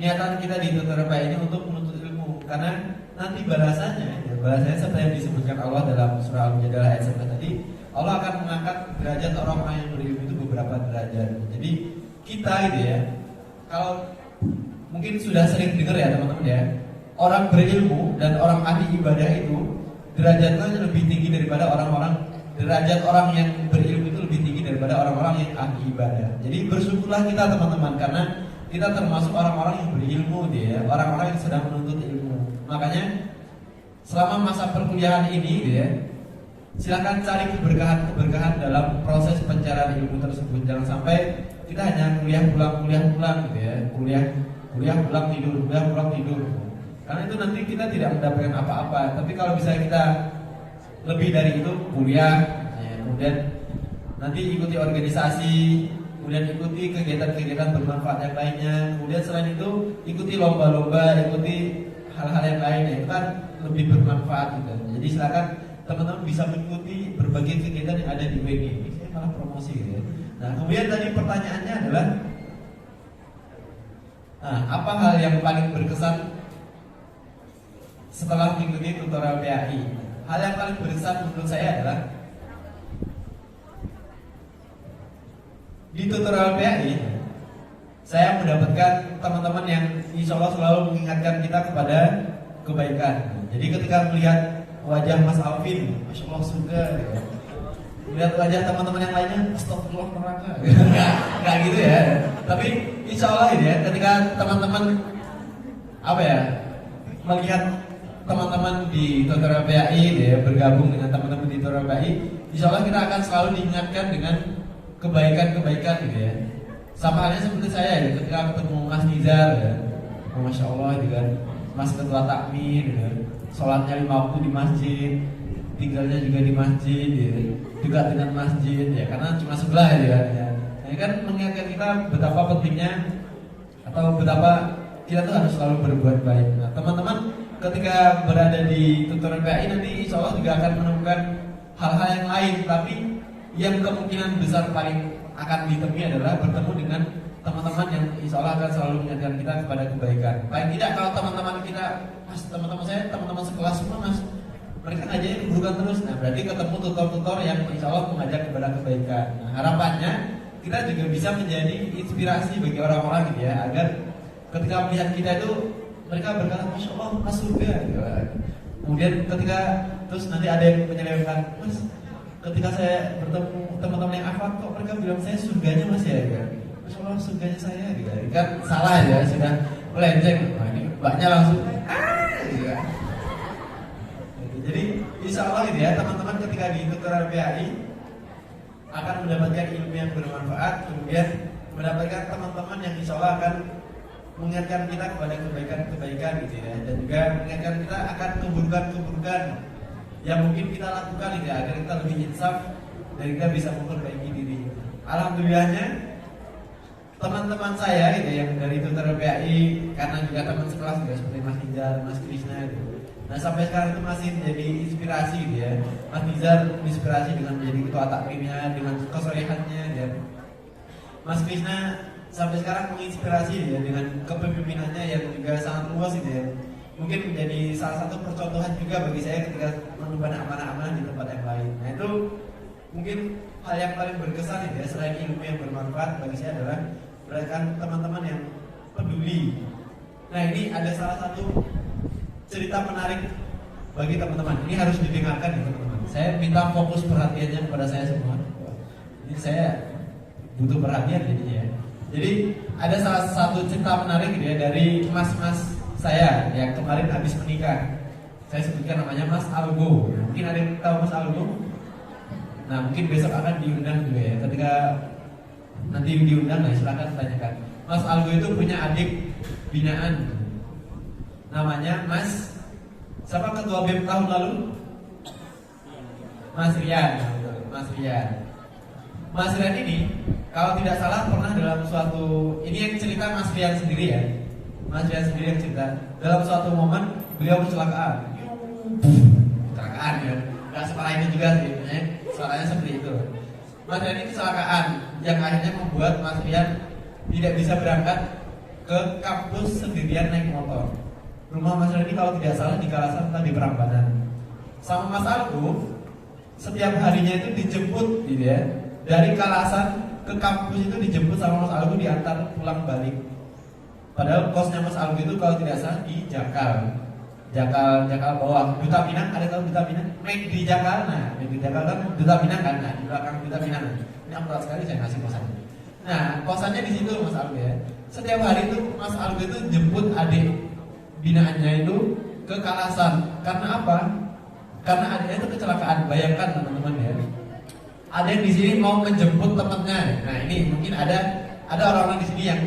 [SPEAKER 1] niatan kita di tutor ini untuk menuntut ilmu, karena nanti balasannya seperti yang disebutkan Allah dalam surah Al-Mujadalah ayat 1 tadi, Allah akan mengangkat derajat orang-orang yang berilmu itu beberapa derajat. Jadi kita gitu ya, kalau mungkin sudah sering dengar ya teman-teman ya, orang berilmu dan orang ahli ibadah itu derajatnya lebih tinggi daripada orang-orang, derajat orang yang berilmu itu lebih tinggi daripada orang-orang yang ahli ibadah. Jadi bersyukurlah kita teman-teman, karena kita termasuk orang-orang yang berilmu dia, orang-orang yang sedang menuntut ilmu. Makanya selama masa perkuliahan ini dia, silakan cari keberkahan dalam proses pencarian ilmu tersebut. Jangan sampai kita hanya kuliah pulang gitu ya, kuliah pulang tidur. Karena itu nanti kita tidak mendapatkan apa-apa. Tapi kalau bisa kita lebih dari itu, kuliah, ya, kemudian nanti ikuti organisasi, kemudian ikuti kegiatan-kegiatan bermanfaat yang lainnya, kemudian selain itu ikuti lomba-lomba, ikuti hal-hal yang lainnya, itu kan lebih bermanfaat gitu. Jadi silakan teman-teman bisa mengikuti berbagai kegiatan yang ada di WG. Ini saya malah promosi gitu ya. Nah kemudian tadi pertanyaannya adalah, nah, apa hal yang paling berkesan setelah mengikuti tutorial PAI? Hal yang paling berkesan menurut saya adalah di tutorial PAI saya mendapatkan teman-teman yang insya Allah selalu mengingatkan kita kepada kebaikan. Jadi ketika melihat wajah Mas Alvin, Masya Allah surga gitu. Melihat wajah teman-teman yang lainnya, astagfirullah neraka gitu. Nggak gitu ya. Tapi insya Allah ini ya, ketika teman-teman melihat teman-teman di tutorial PAI ya, bergabung dengan teman-teman di tutorial PAI, insya Allah kita akan selalu diingatkan dengan kebaikan-kebaikan gitu ya. Sama halnya seperti saya ya, ketika ketemu Mas Nizar ya, Masya Allah gitu kan, Mas Ketua Takmir gitu, sholatnya 5 waktu di masjid, tinggalnya juga di masjid gitu, juga dengan masjid ya, karena cuma sebelah ya. Ini kan mengingatkan kita betapa pentingnya atau betapa kita tuh harus selalu berbuat baik. Nah teman-teman ketika berada di tutorial PAI nanti insya Allah juga akan menemukan hal-hal yang lain, tapi yang kemungkinan besar paling akan ditemui adalah bertemu dengan teman-teman yang insya Allah akan selalu mengingatkan kita kepada kebaikan. Paling tidak kalau teman-teman kita, Mas, teman-teman saya, teman-teman sekelas semua Mas, mereka ngajarin keburukan terus. Nah berarti ketemu tutor-tutor yang insya Allah mengajak kepada kebaikan. Nah harapannya kita juga bisa menjadi inspirasi bagi orang-orang gitu ya, agar ketika melihat kita itu mereka berkata Masya Allah Mas surga gitu. Kemudian ketika terus nanti ada yang menyelewengkan, Mas ketika saya bertemu teman-teman yang akhlak kok mereka bilang saya surganya Mas ya gitu. Masya Allah surganya saya gitu. Kan salah ya, sudah melenceng. Nah ini mbaknya langsung gitu ya. Jadi insya Allah gitu ya teman-teman ketika di tutorial PAI akan mendapatkan ilmu yang bermanfaat, kemudian mendapatkan teman-teman yang insya Allah akan mengingatkan kita kepada kebaikan-kebaikan gitu ya, dan juga mengingatkan kita akan keburukan-keburukan yang mungkin kita lakukan gitu ya, agar kita lebih insaf dan kita bisa memperbaiki diri. Alhamdulillahnya teman-teman saya gitu yang dari tutorial PAI, karena juga teman sekelas juga seperti Mas Nizar, Mas Krishna gitu. Nah sampai sekarang itu masih menjadi inspirasi gitu ya. Mas Nizar inspirasi dengan menjadi ketua takmirnya, dengan kesolehannya ya. Mas Krishna sampai sekarang menginspirasi ya dengan kepemimpinannya yang juga sangat luas gitu ya. Mungkin menjadi salah satu percontohan juga bagi saya ketika mengemban amanah-amanah di tempat yang lain. Nah itu mungkin hal yang paling berkesan gitu ya, selain ilmu yang bermanfaat bagi saya adalah mereka teman-teman yang peduli. Nah ini ada salah satu cerita menarik bagi teman-teman. Ini harus didengarkan ya teman-teman. Saya minta fokus perhatiannya kepada saya semua. Ini saya butuh perhatian jadinya ya. Jadi ada salah satu cerita menarik gitu ya dari mas-mas saya yang kemarin habis menikah. Saya sebutkan namanya Mas Algo. Mungkin ada yang tahu Mas Algo? Nah mungkin besok akan diundang juga ya. Ketika nanti diundang, nah silakan tanyakan. Mas Algo itu punya adik binaan. Namanya Mas, siapa ketua BEM tahun lalu? Mas Rian. Mas Rian. Mas Rian ini kalau tidak salah pernah dalam suatu, ini yang cerita Mas Rian sendiri ya. Mas Rian sendiri yang cerita, dalam suatu momen beliau kecelakaan. Kecelakaan ya, nggak separah itu juga sih, suaranya seperti itu. Mas Rian ini kecelakaan yang akhirnya membuat Mas Rian tidak bisa berangkat ke kampus sendirian naik motor. Rumah Mas Rian ini kalau tidak salah di Kalasan atau di Prambanan. Sama Mas Algo setiap harinya itu dijemput gitu ya. Dari Kalasan ke kampus itu dijemput sama Mas Algo, diantar pulang balik. Padahal kosnya Mas Algo itu kalau tidak salah di Jakal bawah Duta Pinang, ada tahu Duta Pinang? Naik di Jakal, nah di Jakal kan Duta Pinang kan, nah di belakang Duta Pinang. Ini akurat sekali saya ngasih kosannya. Nah kosannya di situ Mas Algo ya. Setiap hari itu Mas Algo itu jemput adik binaannya itu ke Kalasan. Karena apa? Karena adiknya itu kecelakaan. Bayangkan teman-teman ya. Ada yang di sini mau menjemput temannya. Nah ini mungkin ada orang-orang di sini yang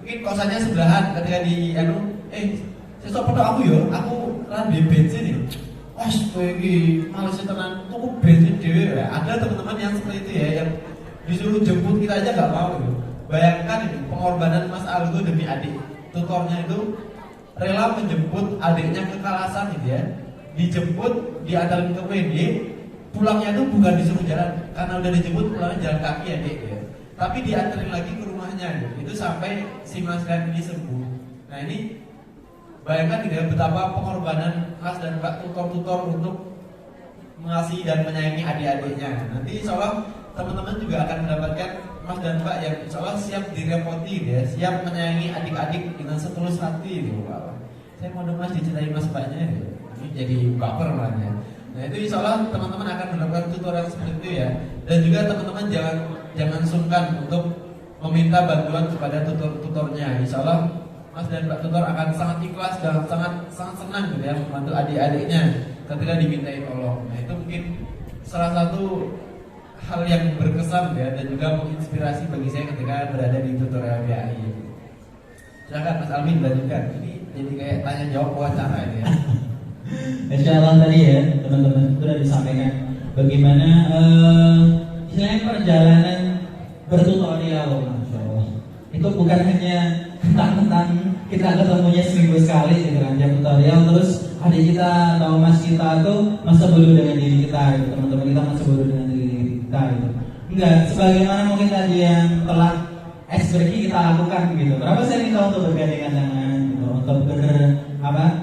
[SPEAKER 1] mungkin kosannya sebelahan. Ketika di sesok foto aku yo, aku di bensin nih. Wah, lagi males tenan tuku bensin dewe. Ada teman-teman yang seperti itu ya, yang disuruh jemput kita aja nggak mau. Yo. Bayangkan ini pengorbanan Mas Algo demi adik. Tutornya itu rela menjemput adiknya ke Kalasan gitu ya. Dijemput, diantarin ke WD, pulangnya itu bukan disuruh jalan, karena udah dijemput pulangnya jalan kaki adik ya. Tapi diantarin lagi ke rumahnya, itu sampai si Mas Rian ini sembuh. Nah ini bayangkan tidak betapa pengorbanan Mas dan Mbak tutor-tutor untuk mengasihi dan menyayangi adik-adiknya. Nanti insya Allah teman-teman juga akan mendapatkan Mas dan Mbak yang insya Allah siap direpoti ya, siap menyayangi adik-adik dengan setulus hati gitu. Saya mau dong Mas dicintai Mas Mbaknya ya. Ini jadi baper malahnya. Nah itu insya Allah teman-teman akan mendapatkan tutor yang seperti itu ya. Dan juga teman-teman jangan sungkan untuk meminta bantuan kepada tutor-tutornya. Insya Allah Mas dan Mbak tutor akan sangat ikhlas dan sangat senang gitu ya membantu adik-adiknya ketika dimintai tolong. Nah itu mungkin salah satu hal yang berkesan ya dan juga menginspirasi bagi saya ketika berada di tutorial PAI. Silakan Mas Almin lanjutkan. Ini jadi kayak tanya jawab wawancara ini ya.
[SPEAKER 2] Insya Allah tadi ya teman-teman sudah disampaikan bagaimana istilahnya perjalanan bertutorial, Masya Allah. Itu bukan hanya tentang kita ketemunya seminggu sekali gitu kan, jam tutorial terus adik kita atau mas kita tuh masa bodoh dengan diri kita gitu, teman-teman kita masa bodoh dengan diri kita gitu. Enggak, sebagaimana mungkin tadi yang telah ekspresi kita lakukan gitu. Berapa saya minta untuk bergandengan tangan gitu, untuk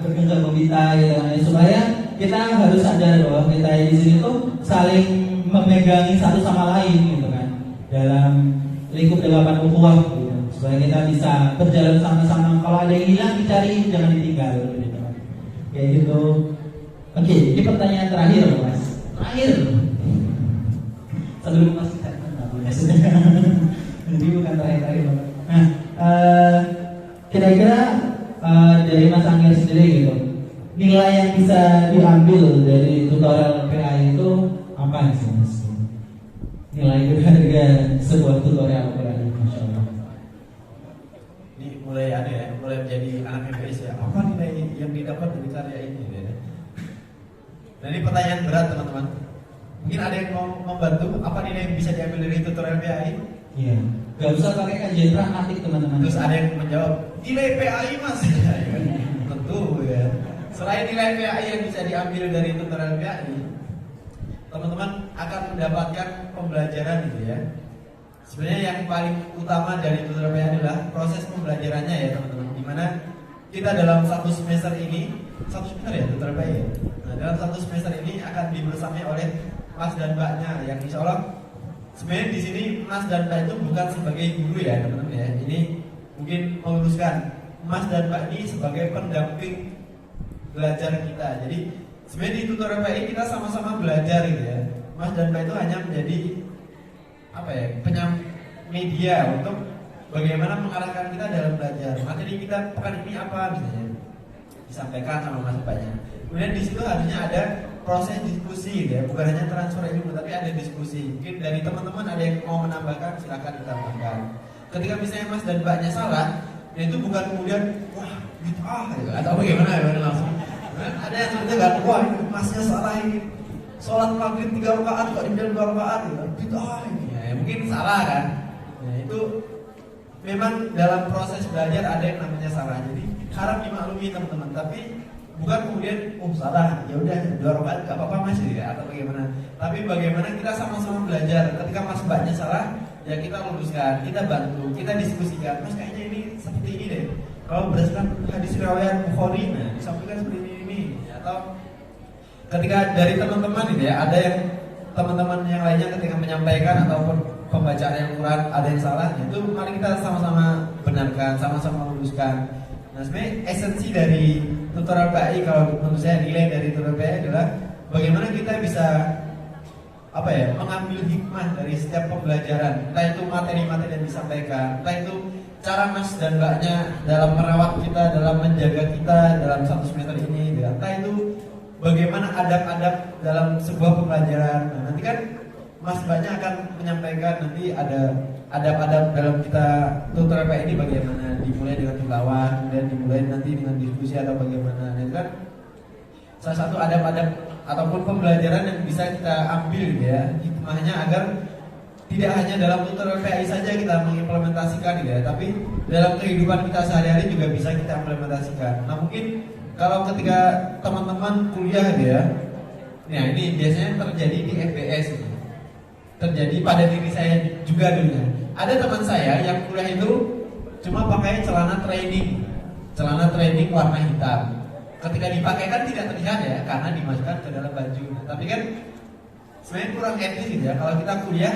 [SPEAKER 2] bergenggam gembira gitu kan, supaya kita harus sadar bahwa kita di sini tuh saling memegangi satu sama lain gitu kan, dalam lingkup 8 ukhuwah gitu, supaya kita bisa berjalan sama-sama. Kalau ada yang hilang dicari, jangan ditinggal gitu kan. Kayak gitu. Oke, ini pertanyaan terakhir Mas. Terakhir. Sebelum Mas kita jadi bukan terakhir Bapak. Nah, kira-kira dari Mas Angger sendiri gitu, nilai yang bisa diambil dari tutorial PAI itu apa sih Mas? Nilai berharga sebuah tutorial PAI, Masya Allah.
[SPEAKER 1] Ini mulai menjadi anak MPS ya. Apa nilai yang didapat dari karya ini? Ya? Nah ini pertanyaan berat teman-teman. Mungkin ada yang mau membantu apa nilai yang bisa diambil dari tutorial PAI?
[SPEAKER 2] Iya. Gak usah pakai kajian pragmatik teman-teman.
[SPEAKER 1] Terus ada yang menjawab nilai PAI Mas. Tentu ya. Selain nilai PAI yang bisa diambil dari tutorial PAI, teman-teman akan mendapatkan pembelajaran gitu ya. Sebenarnya yang paling utama dari tutorial PAI adalah proses pembelajarannya ya teman-teman. Dimana kita dalam satu semester ini, satu semester ya tutorial PAI ya. Nah dalam satu semester ini akan dibersamai oleh Mas dan Mbaknya yang insya Allah sebenarnya di sini Mas dan Mbak itu bukan sebagai guru ya teman-teman ya. Ini mungkin meluruskan, Mas dan Mbak ini sebagai pendamping belajar kita. Jadi sebenarnya di tutorial PAI kita sama-sama belajar gitu ya. Mas dan Mbak itu hanya menjadi media untuk bagaimana mengarahkan kita dalam belajar. Materi kita pekan ini apa misalnya disampaikan sama Mas Mbaknya. Kemudian di situ harusnya ada proses diskusi ya, bukan hanya transfer ilmu tapi ada diskusi. Mungkin dari teman-teman ada yang mau menambahkan, silakan ditambahkan. Ketika misalnya Mas dan Mbaknya salah, ya itu bukan kemudian wah bid'ah gitu, atau bagaimana ya langsung. Ada yang seperti kan, wah ini Masnya salah ini. Sholat maghrib 3 rakaat kok dibilang 2 rakaat gitu, bid'ah ini. Ya, mungkin salah kan. Nah, itu memang dalam proses belajar ada yang namanya salah. Jadi harap dimaklumi teman-teman, tapi bukan kemudian salah, ya udah 2 rakaat gak apa-apa mas ya, atau bagaimana. Tapi bagaimana kita sama-sama belajar. Ketika mas mbaknya salah, ya kita luruskan, kita bantu, kita diskusikan. Mas kayaknya ini seperti ini deh. Kalau berdasarkan hadis riwayat Bukhari, nah disampaikan seperti ini. Atau ketika dari teman-teman gitu ya, ada yang teman-teman yang lainnya ketika menyampaikan ataupun pembacaan yang kurang ada yang salah, itu mari kita sama-sama benarkan, sama-sama luruskan. Nah sebenarnya esensi dari tutorial PAI, kalau menurut saya nilai dari tutorial PAI adalah bagaimana kita bisa mengambil hikmah dari setiap pembelajaran, entah itu materi-materi yang disampaikan, entah itu cara mas dan mbaknya dalam merawat kita, dalam menjaga kita dalam 1 semester ini, entah itu bagaimana adab-adab dalam sebuah pembelajaran. Nah, nanti kan mas mbaknya akan menyampaikan nanti ada adab-adab dalam kita tutorial PAI ini bagaimana, dimulai dengan tilawah, kemudian dimulai nanti dengan diskusi atau bagaimana. Nah, itu kan salah satu adab-adab ataupun pembelajaran yang bisa kita ambil gitu ya, hikmahnya agar tidak hanya dalam tutorial PAI saja kita mengimplementasikan gitu ya, tapi dalam kehidupan kita sehari-hari juga bisa kita implementasikan. Nah mungkin kalau ketika teman-teman kuliah gitu ya, nah ini biasanya terjadi di FBS gitu. Terjadi pada diri saya juga dulunya. Ada teman saya yang kuliah itu cuma pakai celana training warna hitam. Ketika dipakai kan tidak terlihat ya, karena dimasukkan ke dalam baju. Nah, tapi kan sebenarnya kurang etis gitu ya. Kalau kita kuliah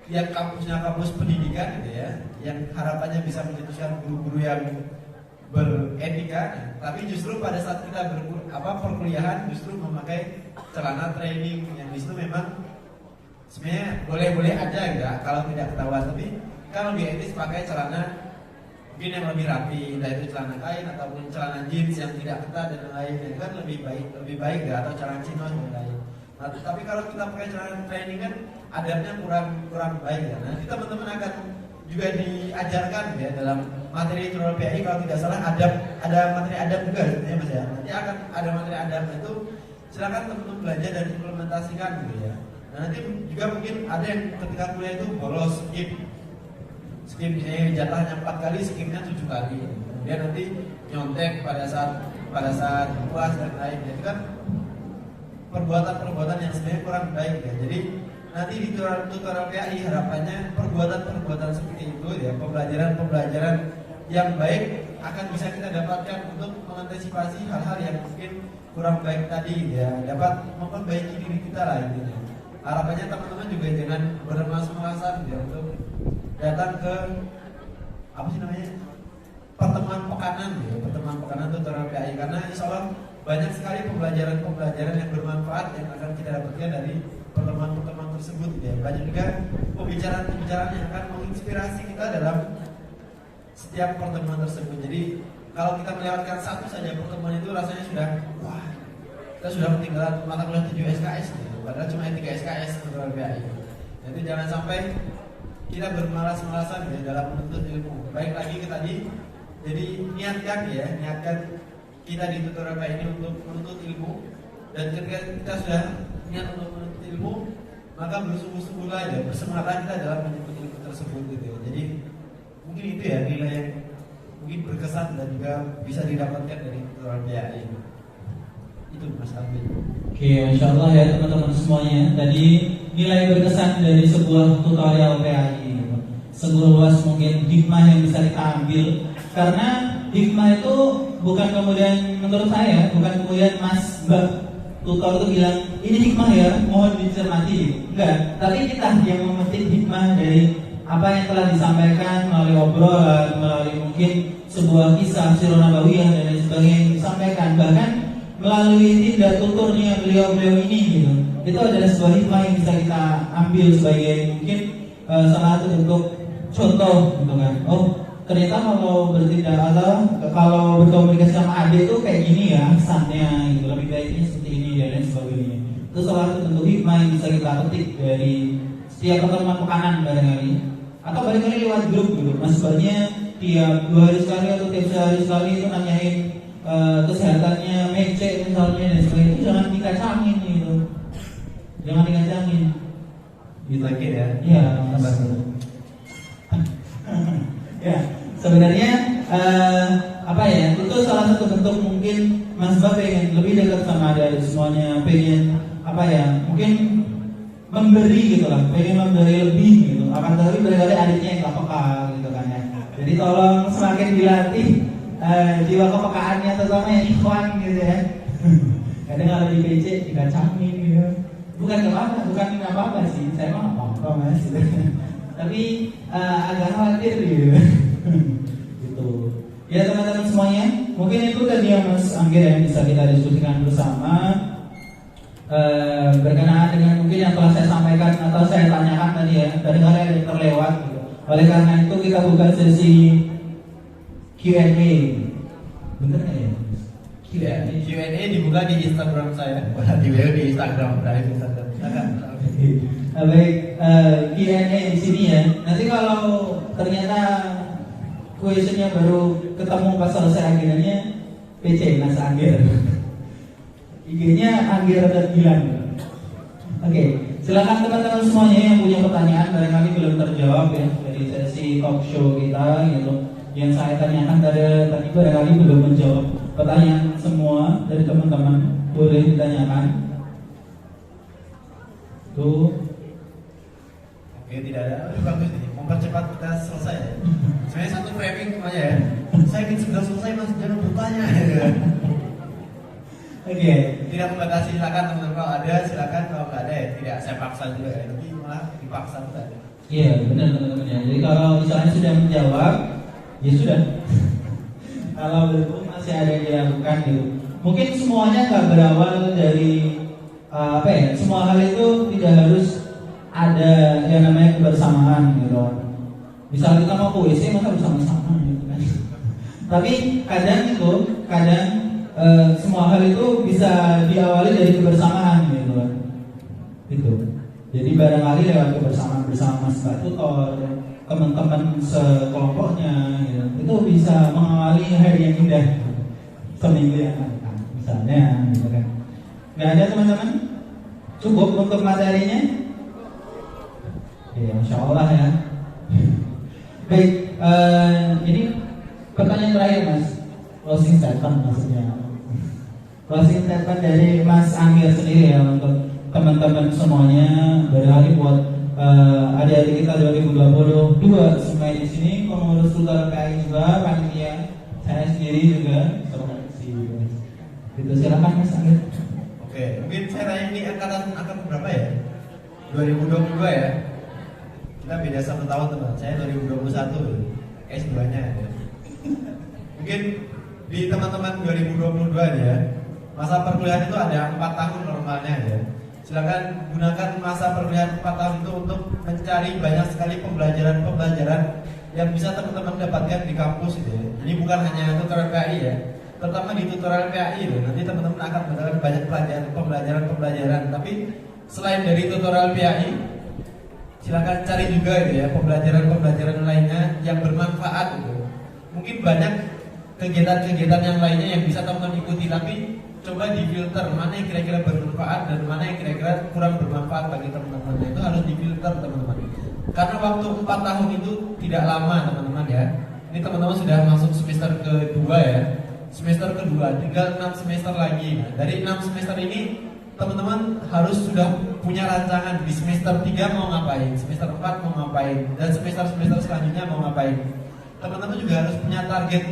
[SPEAKER 1] yang kampusnya kampus pendidikan gitu ya, yang harapannya bisa mencetuskan guru-guru yang beretika, tapi justru pada saat kita perkuliahan justru memakai celana training yang disitu memang sebenarnya boleh-boleh aja gitu ya, kalau tidak ketahuan. Tapi kalau lebih etis pakai celana mungkin yang lebih rapi, entah itu celana kain ataupun celana jeans yang tidak ketat dan lain-lain, itu kan lebih baik ya, atau celana chinos dan lain-lain. Nah, tapi kalau kita pakai celana training kan adabnya kurang baik ya. Nanti teman-teman akan juga diajarkan ya dalam materi tutorial PAI, kalau tidak salah ada materi adab juga sebenarnya mas ya. Nanti akan ada materi adab, itu silakan teman-teman belajar dan implementasikan gitu ya. Nah, nanti juga mungkin ada yang ketika kuliah itu bolos skip misalnya jatahnya 4 kali, skipnya 7 kali. Kemudian nanti nyontek pada saat puas dan lain. Itu kan perbuatan-perbuatan yang sebenarnya kurang baik ya. Jadi nanti di tutorial PAI harapannya perbuatan-perbuatan seperti itu ya, pembelajaran yang baik akan bisa kita dapatkan untuk mengantisipasi hal-hal yang mungkin kurang baik tadi ya, dapat memperbaiki diri kita lah intinya. Harapannya teman-teman juga jangan bermalas-malasan ya untuk datang ke pertemuan pekanan tutorial PAI, karena insya Allah banyak sekali pembelajaran yang bermanfaat yang akan kita dapatkan dari pertemuan tersebut ya. Banyak juga pembicaraan yang akan menginspirasi kita dalam setiap pertemuan tersebut. Jadi kalau kita melewatkan satu saja pertemuan itu rasanya sudah kita sudah ketinggalan mata kuliah 7 SKS ya. Padahal cuma 3 SKS tutorial PAI. Jadi jangan sampai kita bermalas-malasan ya dalam menuntut ilmu. Baik lagi ke tadi, jadi niatkan kita di tutorial PAI ini untuk menuntut ilmu, dan ketika kita sudah niat untuk menuntut ilmu, maka bersungguh-sungguhlah ya, bersemangatlah kita dalam menuntut ilmu tersebut gitu ya. Jadi mungkin itu ya nilai yang mungkin berkesan dan juga bisa didapatkan dari tutorial PAI. Itu Mas Alvin.
[SPEAKER 2] Oke, Masya Allah ya teman-teman semuanya. Tadi nilai berkesan dari sebuah tutorial PAI, sebuah luas mungkin hikmah yang bisa kita ambil. Karena hikmah itu bukan kemudian menurut saya, bukan kemudian Mas Mbak tutor itu bilang ini hikmah ya, mohon dicermati. Enggak, tapi kita yang memetik hikmah dari apa yang telah disampaikan melalui obrolan, melalui mungkin sebuah kisah sirah nabawiyah dan lain sebagainya yang disampaikan, bahkan melalui tindak tuturnya beliau-beliau ini gitu. Itu adalah sebuah hikmah yang bisa kita ambil sebagai mungkin salah satu bentuk contoh gitu kan. Oh, ternyata kalau berkomunikasi sama adik itu kayak gini ya kesannya gitu, lebih baiknya seperti ini dan lain sebagainya. Itu salah satu bentuk hikmah yang bisa kita petik dari setiap pertemuan pekanan barangkali, atau barangkali lewat grup gitu. Maksudnya tiap 2 hari sekali atau tiap sehari sekali itu nanyain kesehatannya mecek misalnya dan sebagainya. Itu jangan dikacangin gitu, jangan dikacangin
[SPEAKER 1] gitu lagi ya.
[SPEAKER 2] Iya, ya sebenarnya itu salah satu bentuk mungkin Mas Mbak pengen lebih dekat sama adik semuanya, pengen apa ya, mungkin memberi gitu lah, pengen memberi lebih gitu. Akan tetapi barangkali adiknya yang gak peka gitu kan ya. Jadi tolong semakin dilatih jiwa kepekaannya, terutama yang ikhwan gitu ya. Kadang kalau di PC dikacangin gitu. Bukan apa-apa sih, saya mah apa-apa mas. Tapi agak khawatir gitu. Gitu. Ya teman-teman semuanya, mungkin itu tadi yang Mas Anggir yang bisa kita diskusikan bersama. Berkenaan dengan mungkin yang telah saya sampaikan atau saya tanyakan tadi ya, barangkali ada yang terlewat gitu. Oleh karena itu kita buka sesi Q&A. Bener nggak ya?
[SPEAKER 1] Q&A dibuka di Instagram saya. Di WO di Instagram, dari Instagram.
[SPEAKER 2] Baik, Q&A di sini ya. Nanti kalau ternyata questionnya baru ketemu pas selesai akhirnya PC Mas Anggir. IG-nya Anggir dan Gilang. Oke, silakan teman-teman semuanya yang punya pertanyaan barangkali belum terjawab ya dari sesi talk show kita gitu. Yang saya tanyakan tadi barangkali belum menjawab pertanyaan semua dari teman-teman, boleh ditanyakan. Tuh.
[SPEAKER 1] Oke, tidak ada. Bagus ini. Mempercepat kita selesai ya. Sebenarnya satu framing aja ya. Saya ingin sudah selesai mas, jangan bertanya.
[SPEAKER 2] Oke.
[SPEAKER 1] Tidak membatasi, silakan teman-teman, kalau ada silakan, kalau nggak ada ya tidak, saya paksa juga ya. Tapi malah dipaksa juga.
[SPEAKER 2] Iya benar teman-teman ya. Jadi kalau misalnya sudah menjawab, ya sudah. Kalau belum masih ada yang dilakukan gitu. Mungkin semuanya nggak berawal dari apa ya? Semua hal itu tidak harus ada yang namanya kebersamaan gitu. Misal kita mau ke WC masa bersama-sama gitu kan. Tapi kadang semua hal itu bisa diawali dari kebersamaan gitu kan. Gitu. Jadi barangkali lewat kebersamaan bersama Mas Mbak Tutor, teman-teman sekelompoknya gitu, itu bisa mengawali hari yang indah seminggu yang akan datang misalnya gitu kan. Nggak ada teman-teman? Cukup untuk materinya? Ya, insya Allah ya. Baik, ini pertanyaan terakhir Mas. Closing statement maksudnya. Closing statement dari Mas Anggir sendiri ya untuk teman-teman semuanya, barangkali buat adik-adik kita 2022 semua di sini, pengurus Sultan PAI juga, panitia, saya sendiri juga. Itu silakan Mas Anggir.
[SPEAKER 1] Oke, mungkin saya tanya ini angkatan berapa ya? 2022 ya. Kita beda 1 tahun teman. Saya 2021 S2-nya ya. Mungkin di teman-teman 2022 ya, masa perkuliahan itu ada 4 tahun normalnya ya. Silakan gunakan masa perkuliahan 4 tahun itu untuk mencari banyak sekali pembelajaran yang bisa teman-teman dapatkan di kampus gitu ya. Ini bukan hanya tutorial PAI ya, terutama di tutorial PAI ya. Nanti teman-teman akan mendapatkan banyak pembelajaran. Tapi selain dari tutorial PAI, silakan cari juga gitu ya pembelajaran lainnya yang bermanfaat gitu. Mungkin banyak kegiatan-kegiatan yang lainnya yang bisa teman-teman ikuti, tapi coba difilter mana yang kira-kira bermanfaat dan mana yang kira-kira kurang bermanfaat bagi teman-teman. Itu harus difilter teman-teman. Karena waktu 4 tahun itu tidak lama teman-teman ya. Ini teman-teman sudah masuk semester kedua ya. Semester kedua, tinggal 6 semester lagi. Nah, dari 6 semester ini teman-teman harus sudah punya rancangan di semester 3 mau ngapain, semester 4 mau ngapain, dan semester selanjutnya mau ngapain. Teman-teman juga harus punya target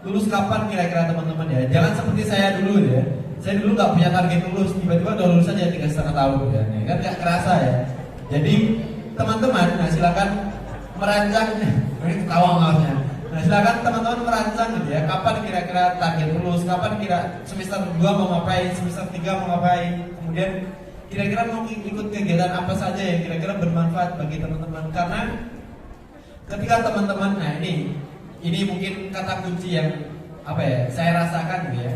[SPEAKER 1] lulus kapan kira-kira teman-teman ya. Jangan seperti saya dulu ya. Saya dulu nggak punya target lulus, tiba-tiba udah lulus aja 3,5 tahun ya. Kan nggak kerasa ya. Jadi teman-teman, nah silakan merancang. Ini ketawa maafnya. Nah silakan teman-teman merancang gitu ya. Kapan kira-kira target lulus, kapan kira semester 2 mau ngapain, semester 3 mau ngapain. Kemudian kira-kira mau ikut kegiatan apa saja yang kira-kira bermanfaat bagi teman-teman. Karena ketika teman-teman, nah ini mungkin kata kunci yang apa ya saya rasakan gitu ya.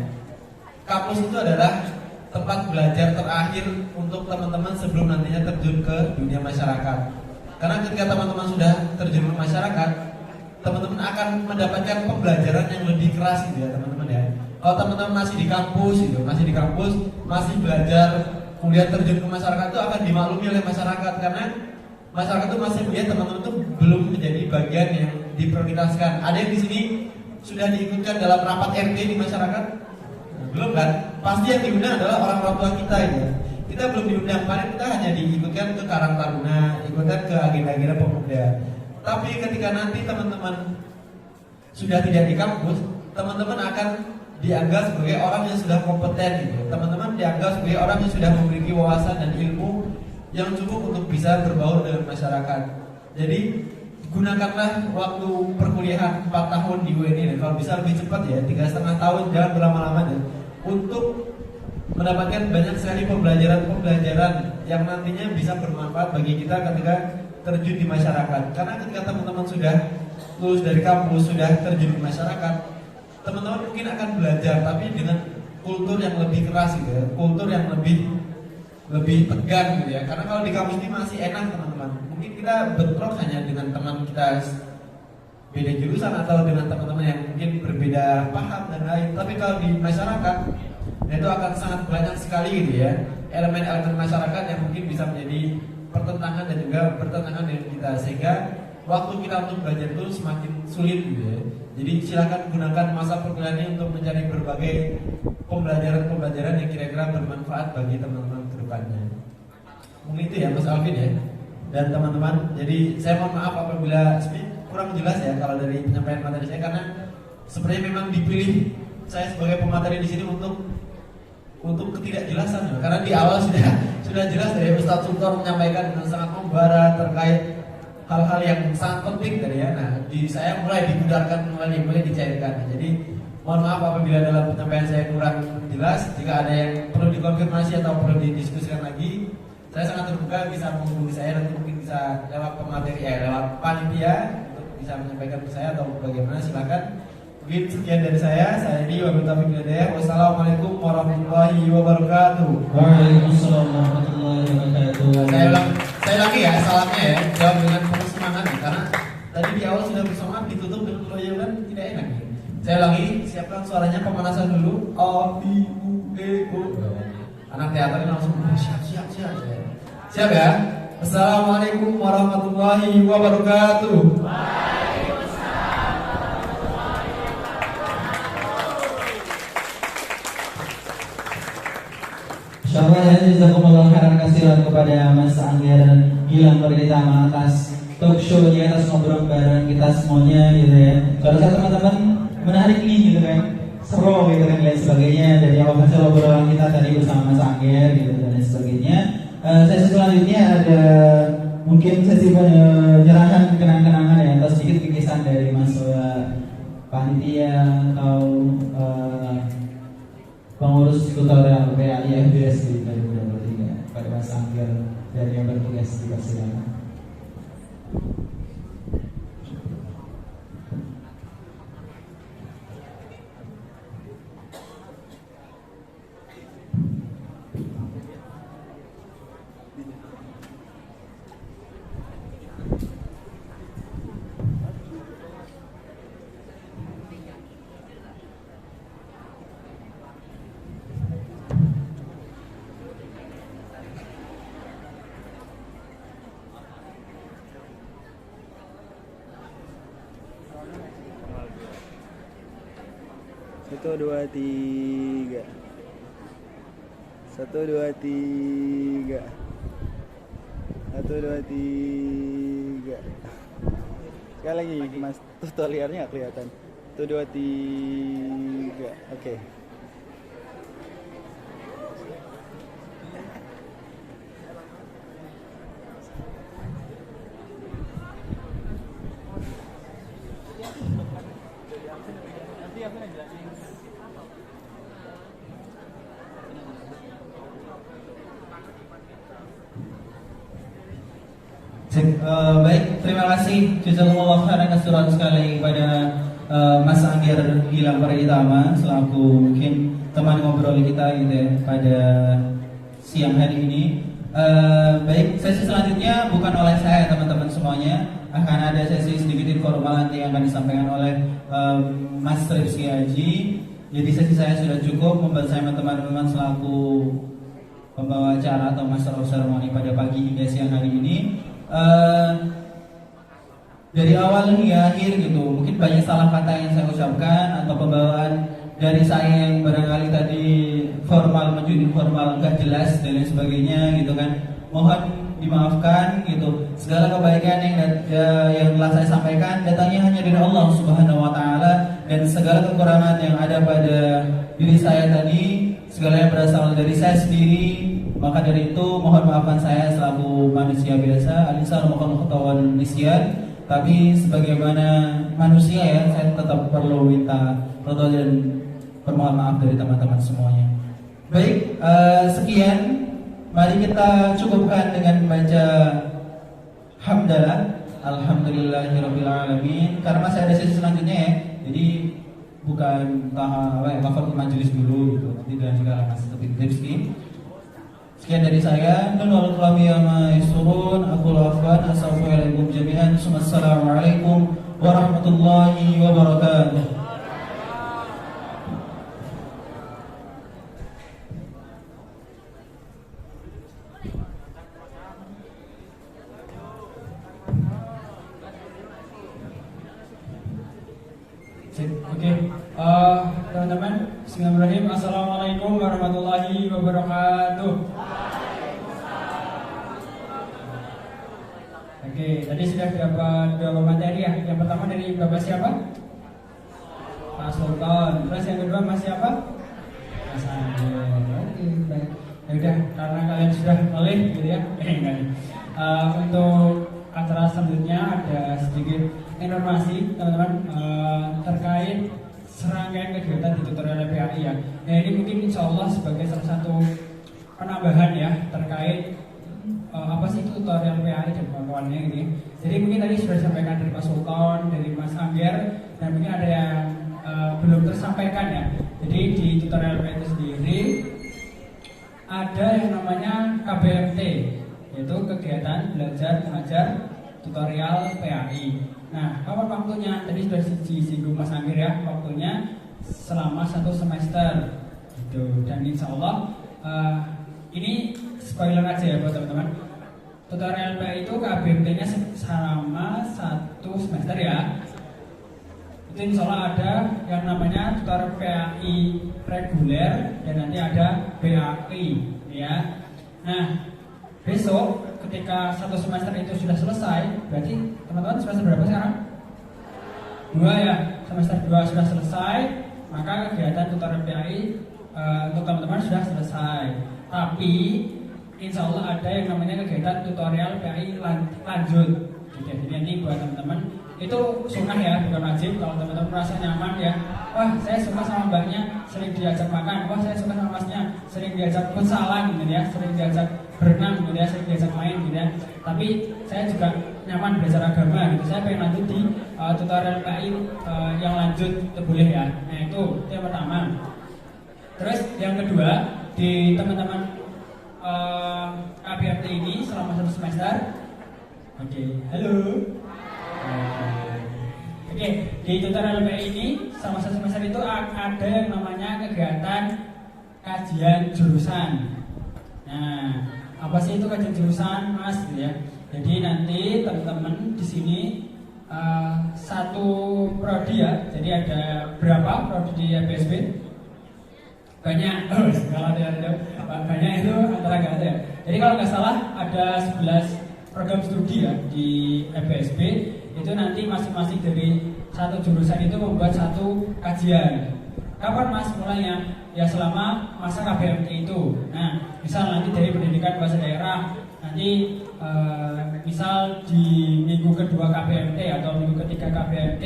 [SPEAKER 1] Kampus itu adalah tempat belajar terakhir untuk teman-teman sebelum nantinya terjun ke dunia masyarakat. Karena ketika teman-teman sudah terjun ke masyarakat, teman-teman akan mendapatkan pembelajaran yang lebih keras gitu ya teman-teman ya. Kalau teman-teman masih di kampus gitu, masih belajar, kemudian terjun ke masyarakat itu akan dimaklumi oleh masyarakat karena masyarakat itu masih melihat teman-teman itu belum menjadi bagian yang diprioritaskan. Ada yang di sini sudah diikutkan dalam rapat RT di masyarakat? Belum kan? Pasti yang diundang adalah orang tua kita gitu. Kita belum diundang, paling kita hanya diikutkan ke Karang Taruna, ikutkan ke agenda-agenda pemuda. Tapi ketika nanti teman-teman sudah tidak di kampus, teman-teman akan dianggap sebagai orang yang sudah kompeten gitu. Teman-teman dianggap sebagai orang yang sudah memiliki wawasan dan ilmu yang cukup untuk bisa berbaur dengan masyarakat. Jadi gunakanlah waktu perkuliahan 4 tahun di UNI, dan kalau bisa lebih cepat ya, 3,5 tahun, jangan berlama-lama ya, untuk mendapatkan banyak sekali pembelajaran yang nantinya bisa bermanfaat bagi kita ketika terjun di masyarakat. Karena ketika teman-teman sudah lulus dari kampus, sudah terjun di masyarakat, teman-teman mungkin akan belajar tapi dengan kultur yang lebih keras gitu ya, kultur yang lebih tegang gitu ya. Karena kalau di kampus ini masih enak teman-teman, mungkin kita bentrok hanya dengan teman kita beda jurusan atau dengan teman-teman yang mungkin berbeda paham dan lain. Tapi kalau di masyarakat, itu akan sangat banyak sekali gitu ya, elemen-elemen masyarakat yang mungkin bisa menjadi pertentangan dan juga bertentangan dengan kita, sehingga waktu kita untuk belajar itu semakin sulit gitu ya. Jadi silakan gunakan masa perkuliahan ini untuk mencari berbagai pembelajaran yang kira-kira bermanfaat bagi teman-teman ke depannya. Mungkin itu ya Mas Alvin ya, dan teman-teman. Jadi saya mohon maaf apabila kurang jelas ya kalau dari penyampaian materi saya, karena sebenarnya memang dipilih saya sebagai pemateri di sini untuk ketidakjelasan ya. Karena di awal sudah jelas dari Ustadz Sultan menyampaikan dengan sangat membara terkait hal-hal yang sangat penting tadi ya. Nah, di saya mulai dibudarkan, mulai dicairkan. Jadi mohon maaf apabila dalam penyampaian saya kurang jelas. Jika ada yang perlu dikonfirmasi atau perlu didiskusikan lagi, saya sangat terbuka, bisa menghubungi saya, nanti mungkin bisa lewat pemateri lewat panitia untuk bisa menyampaikan ke saya atau bagaimana, silakan. Mungkin sekian dari saya ini wabillahi taufiq wal hidayah. Wassalamualaikum warahmatullahi wabarakatuh.
[SPEAKER 2] Waalaikumsalam warahmatullahi wabarakatuh.
[SPEAKER 1] Saya lagi ya salamnya ya, jawab dengan penuh semangat ya, karena tadi di awal sudah bersemangat, ditutup dengan keroyokan tidak enak ya. Saya lagi siapkan suaranya, pemanasan dulu. A B U E O. Anak teater ini langsung siap. Siap ya. Assalamualaikum warahmatullahi wabarakatuh.
[SPEAKER 2] Insyaallah ya, jazakumullah khairan katsiran kepada Mas Angger Gilang Perditama atas talk show-nya, atas ngobrol bareng kita semuanya gitu ya. Kalau saya teman-teman menarik nih gitu kan, seru gitu kan dan sebagainya, dari awal hasil obrolan kita tadi bersama Mas Angger gitu dan lain sebagainya. Sesi selanjutnya ada mungkin sesi penyerahan kenang-kenangan ya, atau sedikit kikisan dari Mas panitia atau pengurus tutorial PAI FBS di 2023 pada Mas Angger dan yang bertugas di persidangan.
[SPEAKER 3] Satu dua tiga. Satu dua tiga. Sekali lagi Mas, tutorialnya nggak kelihatan. 1 2 3. Oke.
[SPEAKER 2] Baik, terima kasih jazakumullah khairan katsiran sekali kepada Mas Angger Gilang Perditama selaku mungkin teman ngobrol kita gitu ya pada siang hari ini. Baik, sesi selanjutnya bukan oleh saya teman-teman semuanya, akan ada sesi sedikit informal nanti yang akan disampaikan oleh Mas Rizky Haji. Jadi sesi saya sudah cukup, membuat saya teman-teman selaku pembawa acara atau master of ceremony pada pagi hingga siang hari ini. Dari awal hingga akhir gitu, mungkin banyak salah kata yang saya ucapkan atau pembawaan dari saya yang barangkali tadi formal menuju informal nggak jelas dan lain sebagainya gitu kan. Mohon dimaafkan gitu. Segala kebaikan yang telah saya sampaikan datangnya hanya dari Allah Subhanahu wa taala, dan segala kekurangan yang ada pada diri saya tadi segalanya berasal dari saya sendiri. Maka dari itu mohon maafkan saya selaku manusia biasa, al-insanu makhluqun khata'an nisyan. Tapi sebagaimana manusia ya, saya tetap perlu minta ridha dan permohon maaf dari teman-teman semuanya. Baik, sekian. Mari kita cukupkan dengan baca hamdalah, alhamdulillahirabbil alamin. Karena masih ada sesi selanjutnya ya. Jadi bukan kafatul majelis dulu gitu. Nanti dengan segala masih lebih sedikit. Sekian dari saya. Nunul qawmi ma yasurun. Aku afwan astaghfirullahaladzim jami'an. Assalamualaikum warahmatullahi wabarakatuh.
[SPEAKER 4] Oke, teman-teman, bismillahirrahmanirrahim. Assalamualaikum warahmatullahi wabarakatuh. Oke, tadi sudah dapat dua materi ya. Yang pertama dari Bapak siapa? Pak Sultan. Terus yang kedua Mas siapa? Mas Angger. Oke, baik. Ya udah, karena kalian sudah melih gitu ya. Untuk acara selanjutnya ada sedikit informasi teman-teman terkait serangkaian kegiatan di tutorial PAI ya. Nah ini mungkin insya Allah sebagai salah satu penambahan ya terkait apa sih tutorial PAI dan kawan-kawannya ini. Jadi mungkin tadi sudah disampaikan dari Pak Sultan, dari Mas Angger, dan mungkin ada yang belum tersampaikan ya. Jadi di tutorial PAI itu sendiri ada yang namanya KBMT, yaitu kegiatan belajar mengajar tutorial PAI. Nah, kapan waktunya? Tadi sudah disinggung Mas Angger ya, waktunya selama 1 semester gitu. Dan insya Allah ini spoiler aja ya buat teman-teman. Tutorial PAI itu KBMT-nya selama 1 semester ya. Itu insya Allah ada yang namanya tutorial PAI reguler dan nanti ada PAI ya. Nah, besok ketika 1 semester itu sudah selesai, berarti teman-teman semester berapa sekarang? 2 ya, semester 2 sudah selesai, maka kegiatan tutorial PAI untuk teman-teman sudah selesai. Tapi insya Allah ada yang namanya kegiatan tutorial PAI lanjut. Jadi nanti buat teman-teman itu sunnah ya, bukan wajib. Kalau teman-teman merasa nyaman ya, wah saya suka sama mbaknya, sering diajak makan, wah saya suka sama masnya, sering diajak futsalan gitu ya, sering diajak berenang gitu ya, sering diajak main gitu ya. Tapi saya juga nyaman belajar agama gitu, saya pengen lanjut di tutorial PAI yang lanjut itu boleh ya. Nah itu yang pertama. Terus yang kedua, di teman-teman KBMT ini selama 1 semester. Oke, halo. Oke, di tutorial PAI ini selama 1 semester itu ada yang namanya kegiatan kajian jurusan. Nah, apa sih itu kajian jurusan, Mas? Gitu ya. Jadi nanti teman-teman di sini satu prodi ya. Jadi ada berapa prodi di FBSB? Banyak. Kalau ada banyak itu antara nggak ada. Jadi kalau nggak salah ada 11 program studi ya di FBSB. Itu nanti masing-masing dari satu jurusan itu membuat satu kajian. Kapan Mas mulainya? Ya selama masa KBMT itu. Nah, misal nanti dari pendidikan bahasa daerah, nanti misal di minggu kedua KBMT atau minggu ketiga KBMT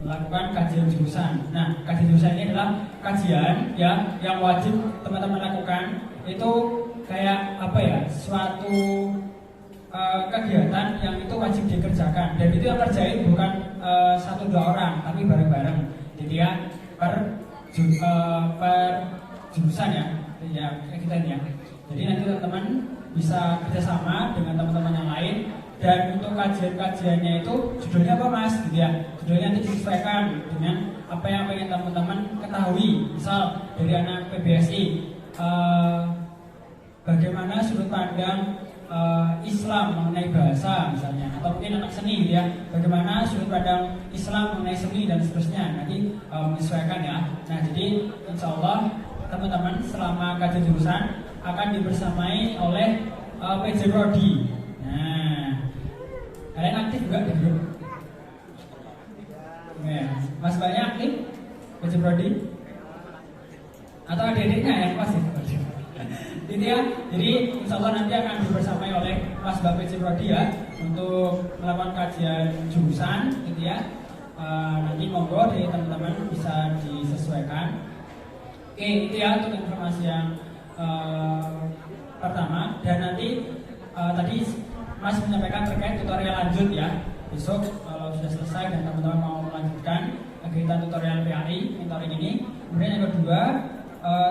[SPEAKER 4] melakukan kajian jurusan. Nah, kajian jurusan ini adalah kajian ya yang wajib teman-teman lakukan. Itu kayak apa ya? Suatu kegiatan yang itu wajib dikerjakan, dan itu yang kerjain bukan 1-2 orang, tapi bareng-bareng. Jadi ya per jurusan ya kayak kita ini ya. Jadi nanti teman-teman bisa kerjasama dengan teman-teman yang lain, dan untuk kajian-kajiannya itu judulnya apa Mas? Gitu ya. Judulnya nanti disesuaikan dengan apa yang pengen teman-teman ketahui. Misal dari anak PBSI, bagaimana sudut pandang Islam mengenai bahasa misalnya, atau mungkin anak seni gitu ya, bagaimana sudut pandang Islam mengenai seni dan seterusnya, nanti menyesuaikan ya. Nah jadi insya Allah teman-teman selama kajian jurusan akan dibersamai oleh PJ Prodi. Nah, kalian aktif juga di grup? Ya, Mas banyak aktif PJ Prodi? Atau adik-adiknya yang pasif? Gitu ya. Jadi insya Allah nanti akan dibersamai oleh Mas Mbak PJ Prodi ya untuk melakukan kajian jurusan, gitu ya. Nanti monggo dari teman-teman bisa disesuaikan. Oke, itu ya untuk informasi yang pertama. Dan nanti tadi Mas menyampaikan terkait tutorial lanjut ya. Besok kalau sudah selesai dan teman-teman mau melanjutkan kegiatan tutorial PAI mentoring ini. Kemudian yang kedua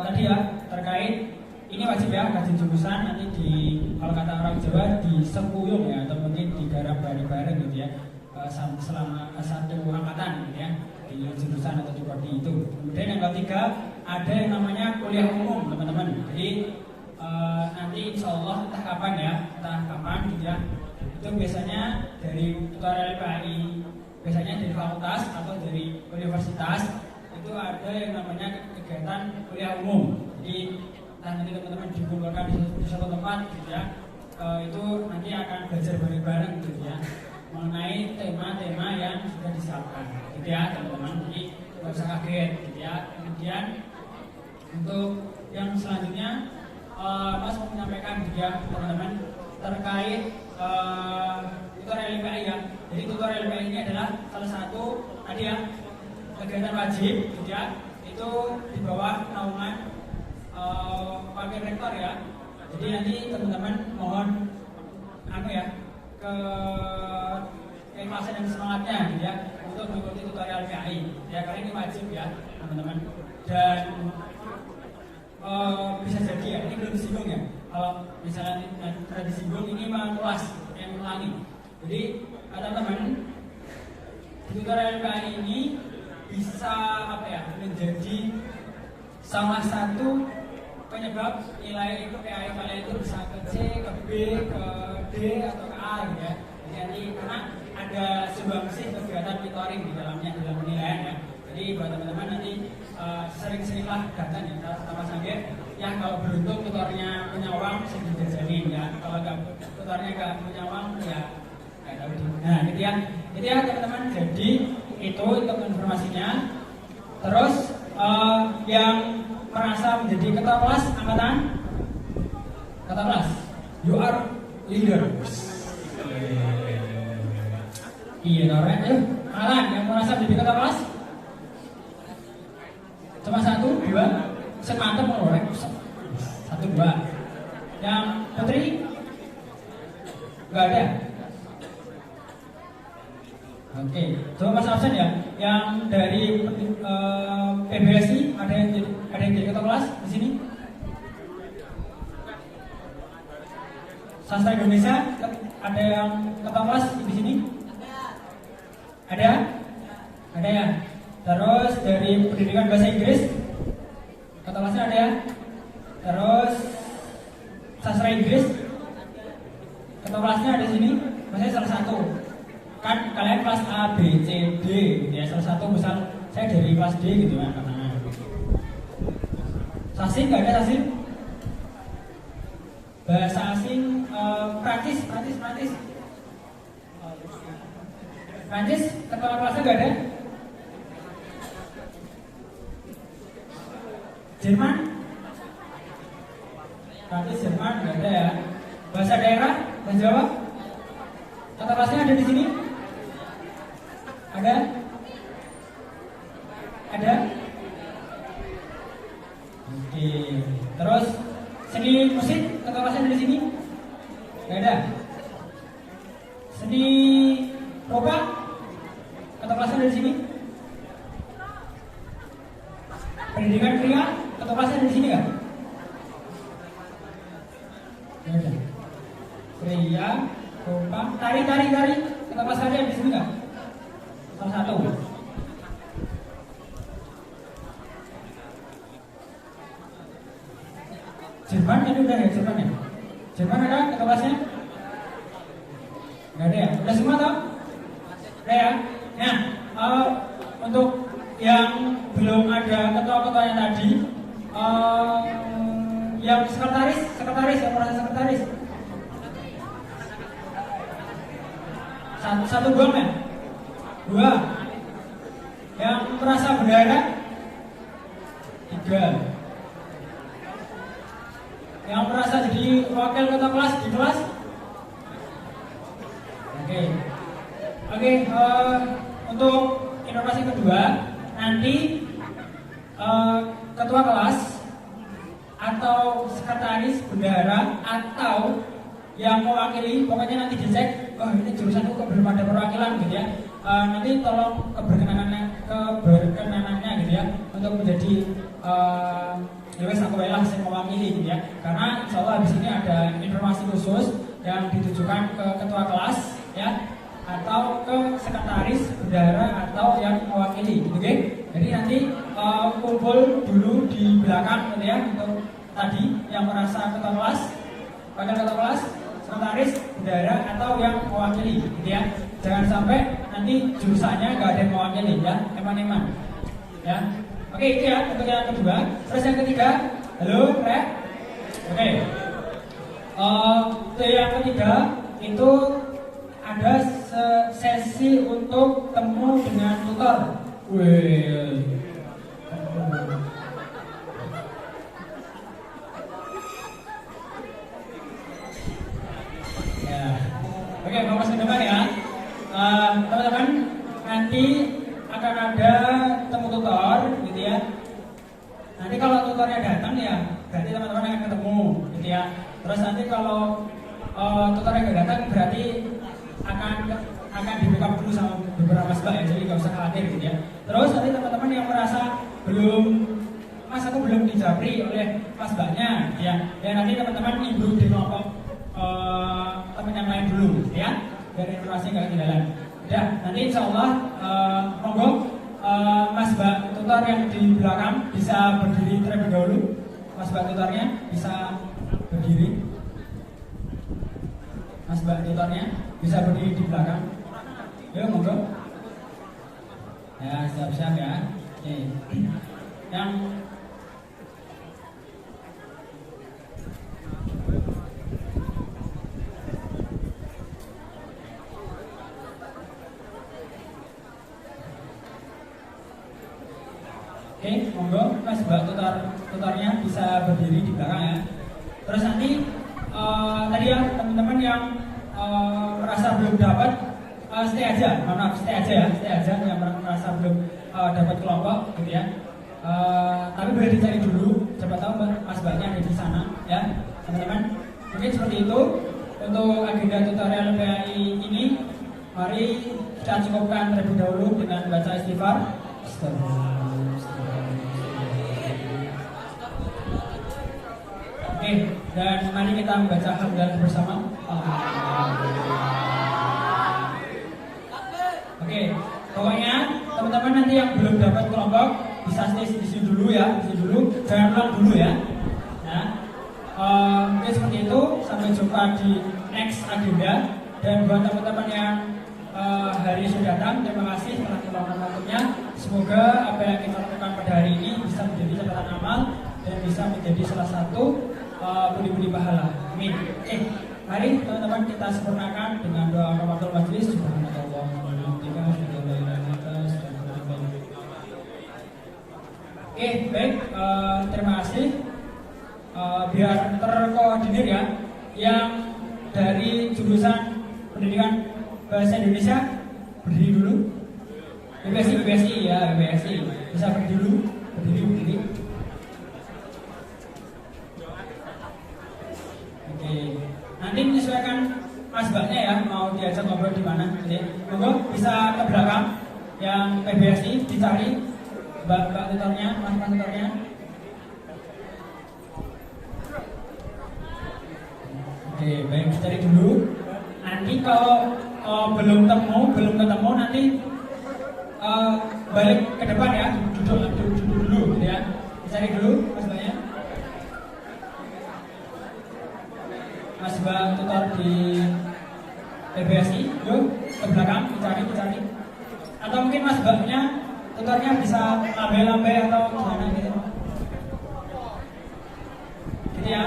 [SPEAKER 4] tadi ya terkait ini wajib ya kajian jurusan nanti di kalau kata orang Jawa di sepuyung ya atau mungkin digarap bareng-bareng gitu ya selama satu angkatan gitu ya di jurusan atau di prodi itu. Kemudian yang ketiga ada yang namanya kuliah umum teman-teman. Jadi nanti insya Allah entah kapan gitu ya. Itu biasanya dari tutorial PAI, biasanya dari fakultas atau dari universitas itu ada yang namanya kegiatan kuliah umum. Jadi nanti teman-teman dikumpulkan di satu tempat gitu ya. Itu nanti akan belajar bareng-bareng gitu ya mengenai tema-tema yang sudah disiapkan gitu ya teman-teman. Jadi nggak usah kaget gitu ya. Kemudian untuk yang selanjutnya Mas mau menyampaikan juga teman-teman terkait tutorial LPI ya. Jadi tutorial LPI ini adalah salah satu tadi ya kegiatan wajib gitu ya. Itu di bawah naungan Wakil Rektor ya. Jadi nanti teman-teman mohon keikhlasan dan semangatnya gitu ya untuk mengikuti tutorial PAI ya, karena ini wajib ya teman-teman. Dan bisa jadi ya ini belum disinggung ya, kalau misalnya sudah disinggung ini mengulas yang mengulangi. Jadi teman-teman tutorial PAI ini bisa menjadi salah satu penyebab nilai PAI kalian itu bisa ke C, ke B, ke D atau ke A gitu ya. Jadi karena ada sumbangsih kegiatan mentoring di dalamnya dalam penilaian ya. Jadi buat teman-teman nanti sering-seringlah datang ya sama Sanggir. Ya kalau beruntung tutornya menyawang sering dijajanin ya. Kalau tutornya nggak menyawang ya nggak tahu. Nah gitu ya. Jadi ya teman-teman. Jadi itu untuk informasinya. Terus yang merasa menjadi ketua kelas angkatan ketua kelas, you are leader. Iya, orang ya. Alan yang merasa menjadi ketua kelas cuma 1, 2, semantap orang 1, 2. Yang putri nggak ada. Oke, coba Mas absen ya. Yang dari PBSI ada yang jadi ketua kelas di sini. Sastra Indonesia ada yang ketua kelas di sini. Ada ya. Terus dari pendidikan bahasa Inggris ketua kelasnya ada ya. Terus sastra Inggris ketua kelasnya ada di sini. Maksudnya salah satu. Kan kalian kelas A, B, C, D gitu ya. Salah satu misal saya dari kelas D gitu ya. Sasing nggak ada sasing. Bahasa asing Prancis. Prancis kepala kelasnya nggak ada. Jerman Prancis Jerman nggak ada ya. Bahasa daerah bahasa Jawa kepala kelasnya ada di sini. Ada? Oke. Terus seni musik ketua kelasnya ada di sini? Gak ada. Seni rupa ketua kelasnya ada di sini? Pendidikan pria ketua kelasnya ada di sini nggak? Gak ada. Pria, rupa, tari ketua kelasnya ada di sini nggak? Salah satu. Jerman tadi udah ya, Jerman ya? Jerman ada ketua kelasnya? Nggak ada ya? Udah semua tau? Udah ya? Nah, untuk yang belum ada ketua-ketua yang tadi yang sekretaris yang merasa sekretaris. Satu buang ya? Dua. Yang merasa bendahara? Tiga. Yang merasa jadi wakil ketua kelas di kelas? Oke, untuk informasi kedua, nanti ketua kelas atau sekretaris bendahara atau yang mewakili, pokoknya nanti dicek, oh ini jurusanku kok belum ada perwakilan gitu ya. Nanti tolong keberkenanannya gitu ya untuk menjadi wes aku lah saya mewakili gitu ya. Karena insya Allah habis ini ada informasi khusus yang ditujukan ke ketua kelas ya, atau ke sekretaris bendahara atau yang mewakili, oke? Jadi nanti kumpul dulu di belakang gitu ya untuk tadi yang merasa ketua kelas, wakil ketua kelas, sekretaris bendahara atau yang mewakili, gitu ya. Jangan sampai nanti jurusannya nggak ada yang mewakili ya, eman-eman, ya. Oke, itu ya untuk yang kedua. Terus yang ketiga, halo, Rek. Oke. Untuk yang ketiga itu ada sesi untuk temu dengan tutor. Ya. Oke, fokus ke depan ya. Teman-teman, nanti akan ada temu tutor, gitu ya. Nanti kalau tutornya datang ya, berarti teman-teman akan ketemu, gitu ya. Terus nanti kalau tutornya nggak datang, berarti akan di backup dulu sama beberapa sebab ya, jadi nggak usah khawatir gitu ya. Terus nanti teman-teman yang merasa Mas aku belum dijabri oleh Mas Mbaknya ya nanti teman-teman improve di kelompok teman yang lain dulu ya, biar informasi nggak ketinggalan ya. Nanti insya Allah monggo Mas Mbak tutor yang di belakang bisa berdiri terlebih dahulu. Mas Mbak tutornya bisa berdiri. Mas Mbak tutornya bisa berdiri di belakang. Yuk monggo. Ya siap-siap ya. Oke. Yang oke, monggo Mas Mbak tutornya bisa berdiri di belakang ya. Terus nanti tadi ya teman-teman yang merasa belum dapat stay aja yang merasa belum dapat kelompok gitu ya. Tapi boleh dicari dulu, siapa tahu Mas Mbaknya ada di sana ya teman-teman. Mungkin seperti itu untuk agenda tutorial PAI ini. Mari kita cukupkan terlebih dahulu dengan baca istighfar. Oke, dan mari kita membaca hamdalah bersama. Oke, pokoknya teman-teman nanti yang belum dapat kelompok bisa stay di sini dulu ya, jangan pulang dulu ya. Nah, mungkin seperti itu. Sampai jumpa di next agenda. Dan buat teman-teman yang hari ini sudah datang, terima kasih telah meluangkan waktunya. Semoga apa yang kita lakukan pada hari ini bisa menjadi catatan amal dan bisa menjadi salah satu budi-budi pahala. Amin. Mari teman-teman kita sempurnakan dengan doa kafaratul majelis. Oke, baik. Terima kasih. Biar terkoordinir ya, yang dari jurusan pendidikan bahasa Indonesia berdiri dulu. BPSI ya, BPSI bisa berdiri. Oke, nanti menyesuaikan Mas Mbaknya ya, mau diajak ngobrol di mana. Monggo bisa ke belakang yang PBSI dicari Mbak tutornya, Mas tutornya. Oke, baik, dicari dulu. Nanti kalau belum ketemu nanti balik ke depan ya, duduk dulu ya. Dicari dulu Mas Mbaknya. Mas Mbak tutor di PBSI, yuk ke belakang dicari. Atau mungkin Mas Mbaknya tutornya bisa lambai-lambai atau gimana gitu. ya.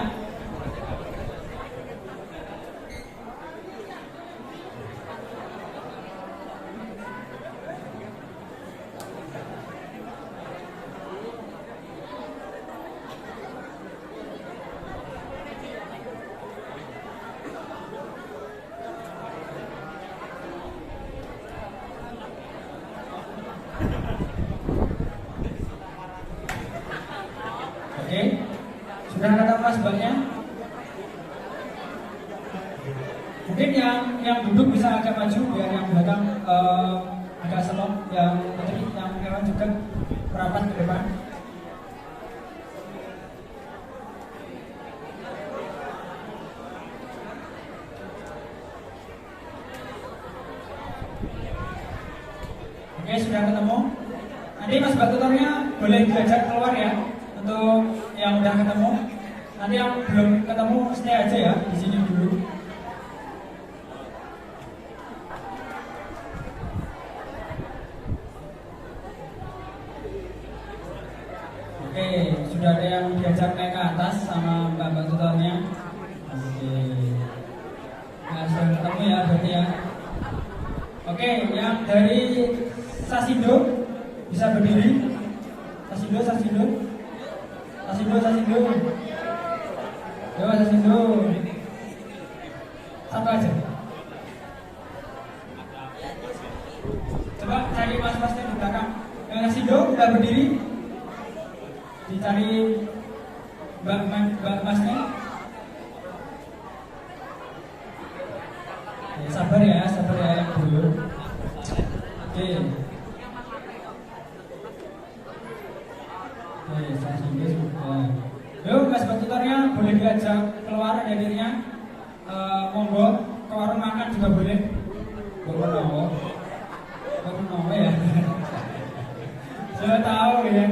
[SPEAKER 4] Oke, sudah kata Mas Mbaknya? Mungkin yang duduk bisa agak maju biar yang belakang agak selong, yang putri, yang hewan juga merapat ke depan. Oke, sudah ketemu. Nanti Mas Mbak tutornya boleh diajak keluar ya. Untuk yang udah ketemu, nanti yang belum ketemu stay aja ya di sini dulu. Oke, sudah ada yang diajak naik ke atas sama mbak-mbak tutornya. Oke, nah, sudah ketemu ya berarti ya. Oke, yang dari Sasindo bisa berdiri. Sasindo. Sasindo. Yo, Sasindo. Satu aja. Coba cari mas-masnya di belakang. Yang Sasindo udah berdiri. Dicari mbak masnya. Ya, sabar ya yang dulu. Oke. Sasindo sudah. Yuk, Mas tutornya boleh diajak keluar hadirnya. Monggo ke warung makan juga boleh. Bawa ya. Sudah tahu ya.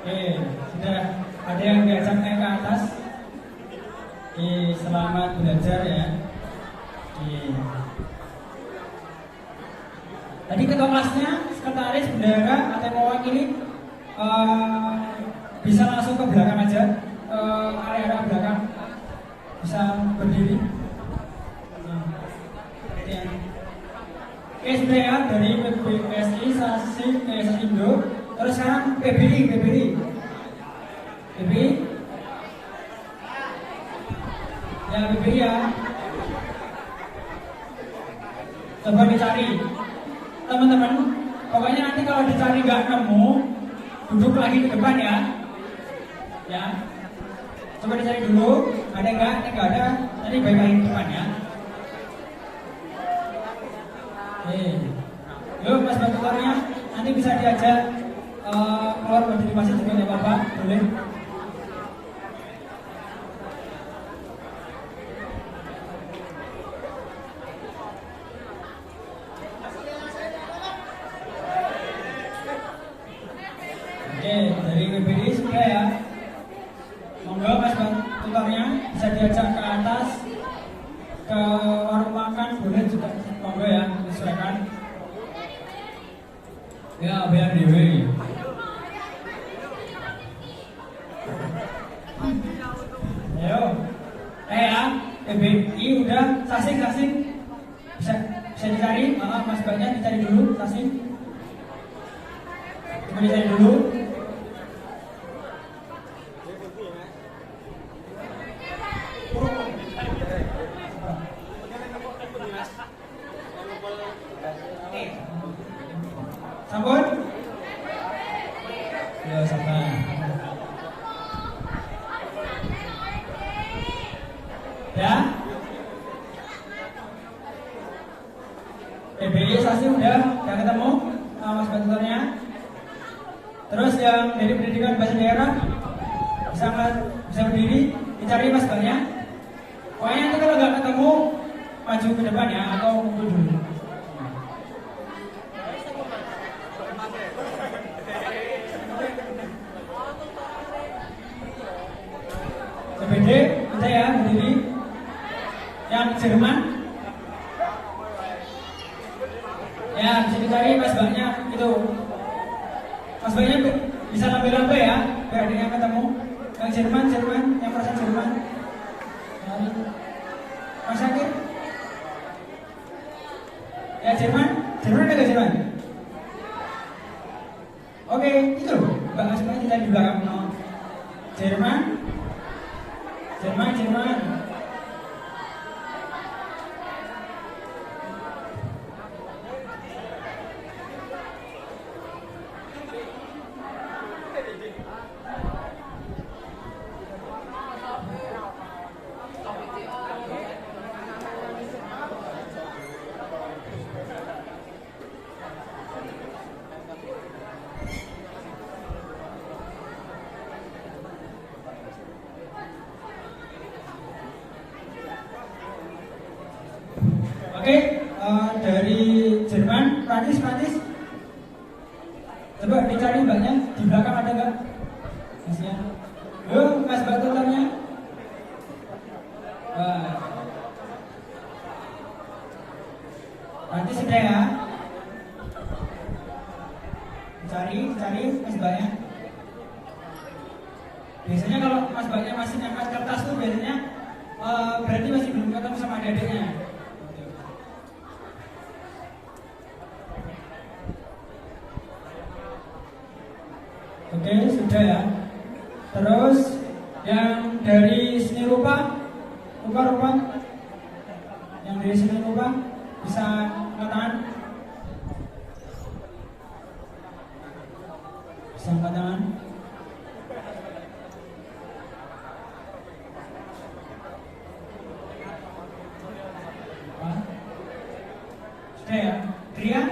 [SPEAKER 4] Oke, sudah ada yang diajak naik ke atas. Oke, selamat belajar ya. Oke. Tadi ketua kelasnya, sekretaris, bendahara, atau yang mewakili bisa langsung ke belakang aja, area belakang, bisa berdiri. Oke, sudah ya, dari PBSI, Sasindo, terus sekarang PBI. Ya, PBI ya. Coba dicari, teman-teman. Pokoknya nanti kalau dicari nggak nemu, duduk lagi ke depan ya. Ya, coba dicari dulu, ada nggak ada, nanti balik lagi ke depan ya. Yuk, Mas tutornya nanti bisa diajak keluar berdiri masih juga nggak apa-apa, boleh. Oke, dari WBD sudah ya. Monggo Mas tutornya bisa diajak ke atas, ke warung makan boleh juga, monggo ya, disesuaikan. Ya, biar dewe. Ayo, ya, PBI udah sasing. Bisa dicari, Mas Mbaknya dicari dulu, sasing. Coba dicari dulu. Sampun? Ya, sabar. Ya? PBI Sasi udah ketemu sama Mas tutornya. Terus yang dari pendidikan bahasa daerah bisa berdiri, dicari Mas Mbaknya. Pokoknya nanti kalau nggak ketemu, maju ke depan ya, atau kumpul dulu. CPD, kita ya berdiri. Yang Jerman, ya bisa dicari Mas Mbaknya itu. Mas Mbaknya bisa lambai-lambai ya, biar dia ketemu. Yang Jerman, yang merasa Jerman. Mas Syakir? Ya Jerman ada nggak Jerman? Oke, itu loh. Mbak Asma kita di belakang. No. Jerman. Oke, dari Jerman, Prancis. Coba dicari mbaknya, di belakang ada nggak? Mas ya. Yo, Mas Mbak tutornya. Nanti sudah ya. Cari Mas Mbaknya. Biasanya kalau Mas Mbaknya masih ngangkat kertas tuh biasanya berarti masih belum ketemu sama adik-adiknya. Oke, sudah ya. Terus yang dari seni rupa. Yang dari seni rupa bisa angkat tangan. Bisa angkat tangan. Sudah ya. Kriya.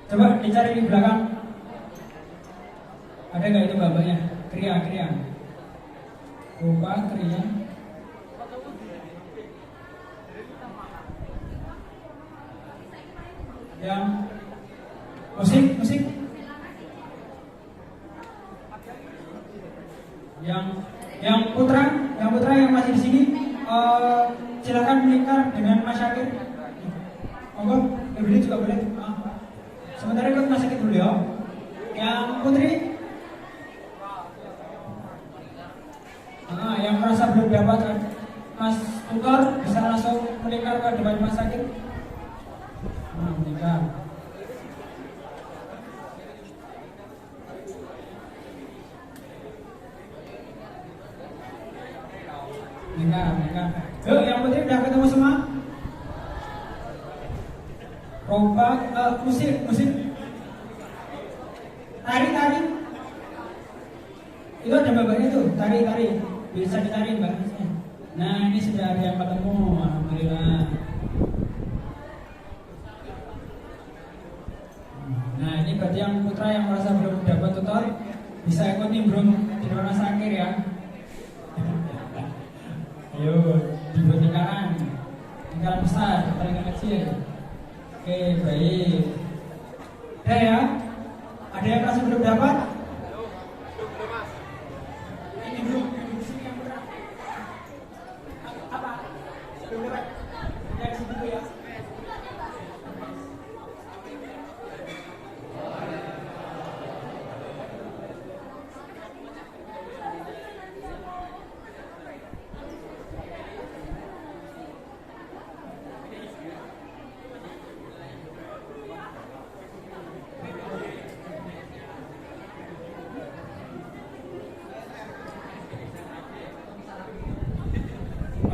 [SPEAKER 4] Coba dicari di belakang. Ada nggak itu bapaknya? Kriya. Rupa, kriya. Yang musik. Yang putra yang masih di sini, silakan melingkar dengan Mas Syakir. Monggo, Ibu juga boleh. Sementara ikut Mas Syakir dulu ya. Yang putri. Yang merasa belum dapat Mas tutor bisa langsung melingkar ke depan Mas Syakir. Melingkar. Yuk, yang putri udah ketemu semua? Rompak, musik. Tari. Itu ada bapaknya tuh, tari. Bisa ditari mbak. Nah, ini sudah ada yang ketemu, alhamdulillah. Nah, ini berarti yang putra yang merasa belum dapat tutor bisa ikut nimbrung di depan Mas Syakir ya. Ayo, dibuat lingkaran besar, lingkaran kecil. Oke, baik. Udah ya? Ada yang merasa belum dapat? Ini belum sini yang berat. Apa? Belum dapat? Yang situ ya.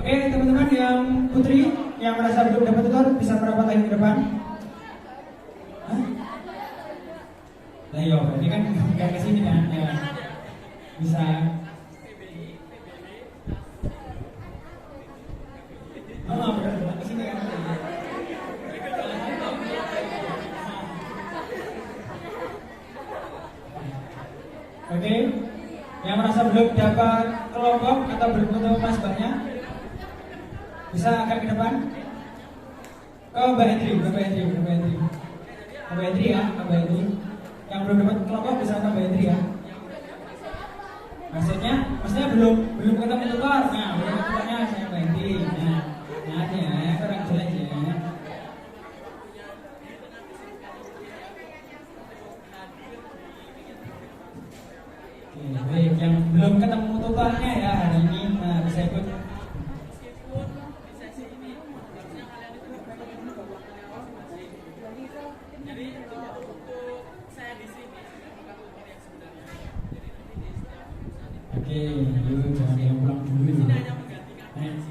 [SPEAKER 4] Oke, teman-teman yang putri yang merasa belum dapat tutor bisa merapat lagi ke depan. Nah, yo, ini kan nggak ke sini kan, ya. Bisa. Benar ke sini kan. Oke, yang merasa belum dapat kelompok atau belum ketemu Mas Mbaknya bisa agak ke depan. Ke Mbak Hendri ya, Mbak Hendri. Yang belum dapat kelompok bisa ke Mbak Hendri ya. Maksudnya belum ketemu tutor. Nah, belum ketemu tutornya saya Mbak Hendri. Nah ada ya, kurang jelas ya. Oke, baik, yang belum ketemu tutornya ya hari ini, nah bisa ikut. Oke, yuk jangan yang pulang dulu.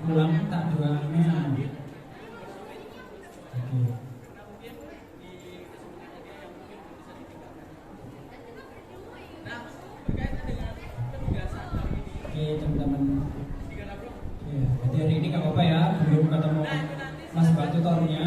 [SPEAKER 4] Pulang tak doanya. Oke. Oke teman-teman. Oke, jadi hari ini nggak apa-apa ya, belum ketemu Mas Mbak tutornya.